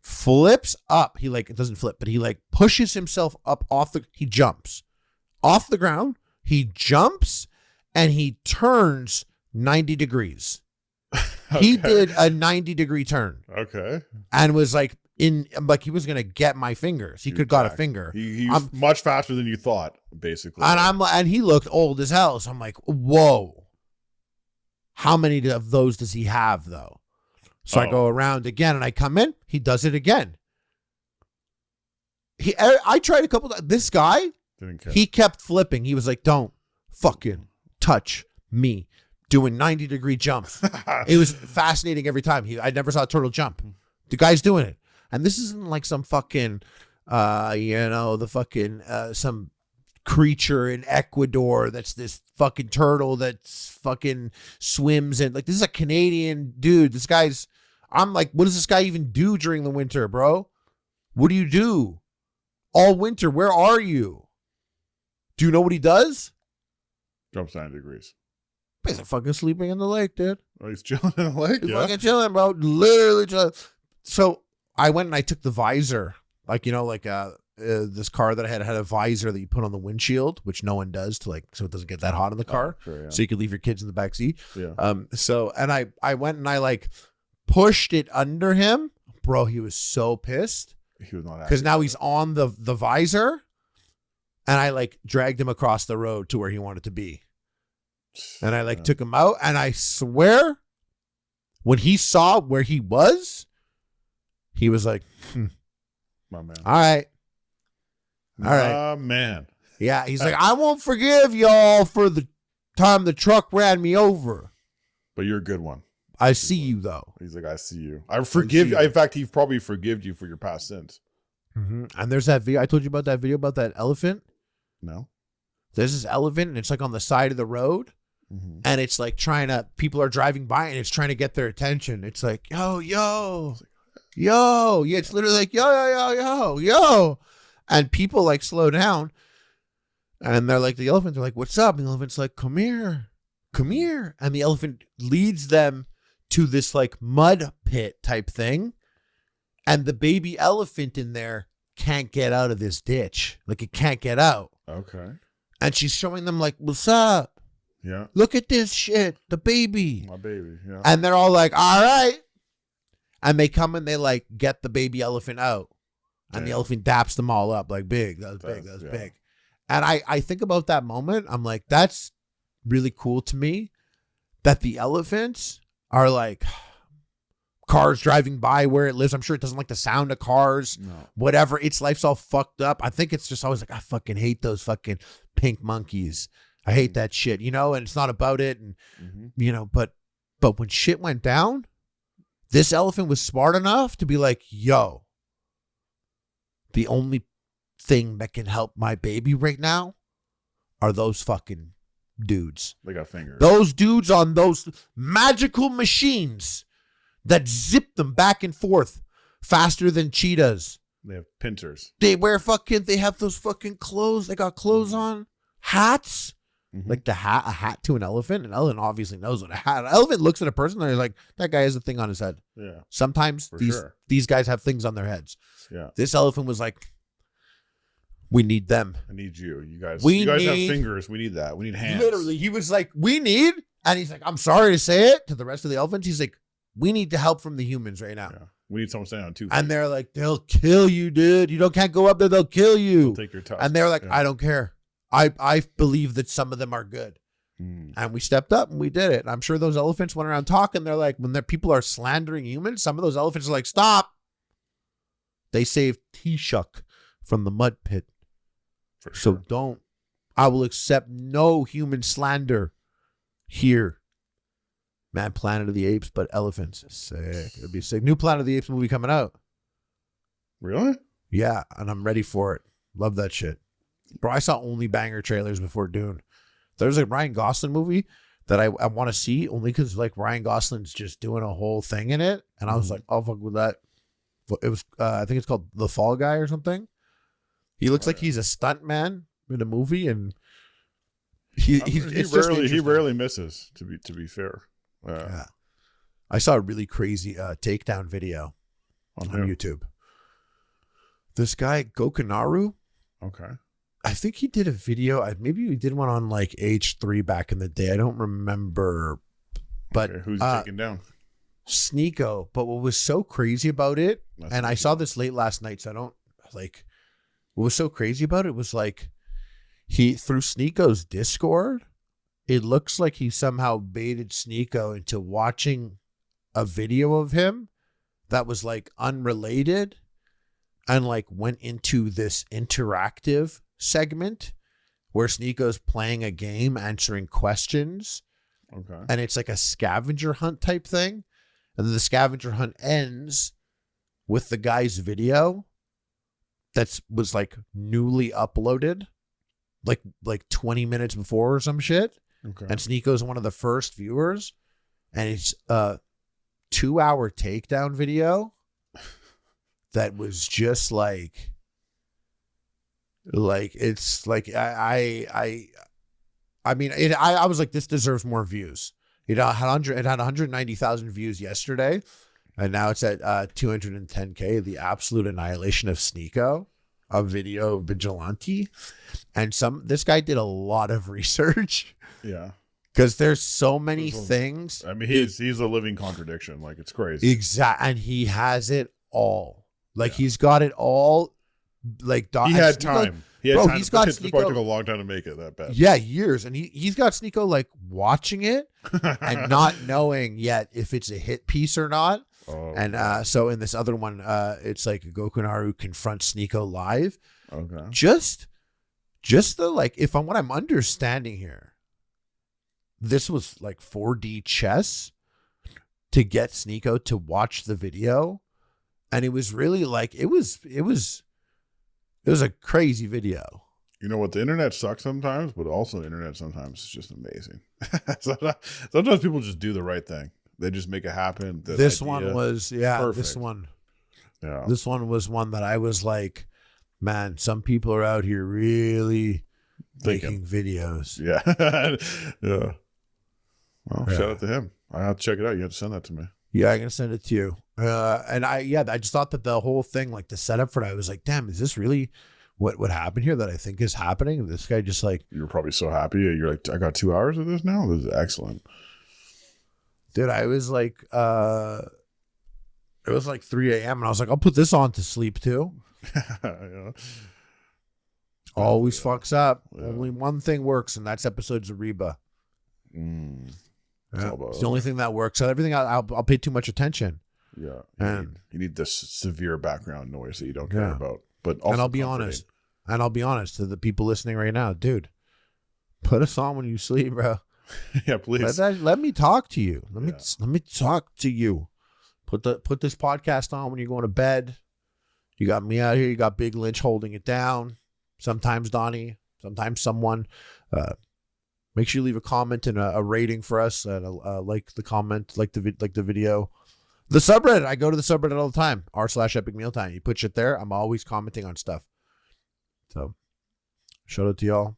flips up. He like, it doesn't flip, but he like pushes himself up he jumps off the ground. He jumps and he turns 90 degrees. Okay. He did a 90-degree turn. Okay. And was like he was gonna get my fingers. He could have got a finger. He's much faster than you thought, basically. And he looked old as hell. So I'm like, whoa. How many of those does he have though? So I go around again and I come in. He does it again. I tried a couple times. This guy, Didn't care. he kept flipping. He was like, don't fucking touch me. Doing 90-degree jumps. It was fascinating every time. I never saw a turtle jump. The guy's doing it. And this isn't like some fucking, some creature in Ecuador that's this fucking turtle that's fucking swims in. Like, this is a Canadian dude. I'm like, what does this guy even do during the winter, bro? What do you do all winter? Where are you? Do you know what he does? Jumps 90 degrees. He's fucking sleeping in the lake, dude. Oh, he's chilling in the lake. He's Yeah. fucking chilling, bro. Literally chilling. So I went and I took the visor, this car that I had a visor that you put on the windshield, which no one does so it doesn't get that hot in the car. Sure, yeah. So you could leave your kids in the back seat. Yeah. I went and I like pushed it under him, bro. He was so pissed He was not happy because now about he's on the visor, and I like dragged him across the road to where he wanted to be. And I took him out, and I swear, when he saw where he was like, My man. all right. Man. Yeah, he's like, I won't forgive y'all for the time the truck ran me over. But you're a good one. I see you, though. He's like, I see you. I forgive you. In fact, he probably forgived you for your past sins. Mm-hmm. And there's that video. I told you about that video about that elephant. No. There's this elephant, and it's like on the side of the road. Mm-hmm. And it's like people are driving by and it's trying to get their attention. It's like, yo. Yeah, it's literally like, yo. And people like slow down. And they're like, the elephants are like, what's up? And the elephant's like, come here. And the elephant leads them to this like mud pit type thing. And the baby elephant in there can't get out of this ditch. Like, it can't get out. Okay. And she's showing them like, what's up? Yeah. Look at this shit, the baby. My baby. Yeah. And they're all like, all right. And they come and they like get the baby elephant out. And the elephant daps them all up like, big. That was big. And I think about that moment. I'm like, that's really cool to me that the elephants are like cars driving by where it lives. I'm sure it doesn't like the sound of cars, whatever. Its life's all fucked up. I think it's just always like, I fucking hate those fucking pink monkeys. I hate that shit, and it's not about it. And, but when shit went down, this elephant was smart enough to be like, yo, the only thing that can help my baby right now are those fucking dudes. They got fingers. Those dudes on those magical machines that zip them back and forth faster than cheetahs. They have pincers. They have those fucking clothes. They got clothes on. Hats. Mm-hmm. Like a hat to an elephant. An elephant obviously knows what a hat. An elephant looks at a person and they're like, that guy has a thing on his head. Yeah. Sometimes these guys have things on their heads. Yeah. This elephant was like, we need them. I need you. You guys need, have fingers. We need that. We need hands. Literally, he was like, we need, and he's like, I'm sorry to say it to the rest of the elephants. He's like, we need the help from the humans right now. We need someone standing on 2 feet. And they're like, they'll kill you, dude. You can't go up there. They'll kill you. They'll take your tusks. And they're like, I don't care. I believe that some of them are good. And we stepped up and we did it. And I'm sure those elephants went around talking. They're like, when people are slandering humans, some of those elephants are like, stop. They saved T-Shuck from the mud pit. For sure. So don't. I will accept no human slander here. Man, Planet of the Apes, but elephants. Sick. It'd be sick. New Planet of the Apes movie coming out. Really? Yeah, and I'm ready for it. Love that shit. Bro, I saw only banger trailers before Dune. There's a Ryan Gosling movie that I want to see only because like Ryan Gosling's just doing a whole thing in it. And I was like, I'll fuck with that. It was, I think it's called The Fall Guy or something. He looks like he's a stunt man in a movie, and he rarely misses. To be fair, yeah. I saw a really crazy takedown video on YouTube. This guy Gokinaru. Okay. I think he did a video. Maybe he did one on like H3 back in the day. I don't remember. But okay, who's taking down? Sneeko. But what was so crazy about it, and I saw this late last night, so I don't like. What was so crazy about it was like he through Sneeko's Discord, it looks like he somehow baited Sneeko into watching a video of him that was like unrelated and like went into this interactive segment where Sneeko's playing a game, answering questions. Okay. And it's like a scavenger hunt type thing. And then the scavenger hunt ends with the guy's video that was like newly uploaded, like 20 minutes before or some shit. Okay. And Sneeko's one of the first viewers. And it's a 2-hour takedown video that was just like it's like I mean it. I was like, this deserves more views. It had 190,000 views yesterday, and now it's at 210K. The absolute annihilation of Sneeko, a video of Vigilante, and this guy did a lot of research. Yeah, because there's so many things. I mean, he's a living contradiction. Like, it's crazy. Exactly, and he has it all. Like he's got it all. Like he had time. He had time. He's got Sneeko. It probably took a long time to make it that bad. Yeah, years, and he's got Sneeko like watching it and not knowing yet if it's a hit piece or not. Oh, and so in this other one, it's like Gokunaru confronts Sneeko live. Okay. Just the like, if I'm what I'm understanding here, this was like 4D chess to get Sneeko to watch the video, and it was really like it was a crazy video. You know what? The internet sucks sometimes, but also the internet sometimes is just amazing. Sometimes people just do the right thing. They just make it happen. This one was, perfect. This one was one that I was like, man, some people are out here really making videos. Yeah. Yeah. Well, shout out to him. I have to check it out. You have to send that to me. Yeah, I'm gonna send it to you. And I just thought that the whole thing, like the setup for it, I was like, damn, is this really what happened here that I think is happening? This guy just like, you're probably so happy. You're like, I got 2 hours of this now. This is excellent. Dude, I was like, it was like 3 a.m. and I was like, I'll put this on to sleep too. Yeah. Always fucks up. Yeah. Only one thing works, and that's episodes of Reba. Yeah. It's the only thing that works. So everything I'll pay too much attention. Yeah, and you need this severe background noise that you don't care about. But also, and I'll be honest to the people listening right now, dude. Put us on when you sleep, bro. Yeah, please. Let me talk to you. Let me talk to you. Put this podcast on when you're going to bed. You got me out here. You got Big Lynch holding it down. Sometimes Donnie. Sometimes someone. Make sure you leave a comment and a rating for us, and like the comment, like the video. The subreddit, I go to the subreddit all the time, r/epic mealtime. You put shit there, I'm always commenting on stuff. So, shout out to y'all.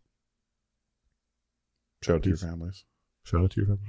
Shout out to your families. Shout out to your family.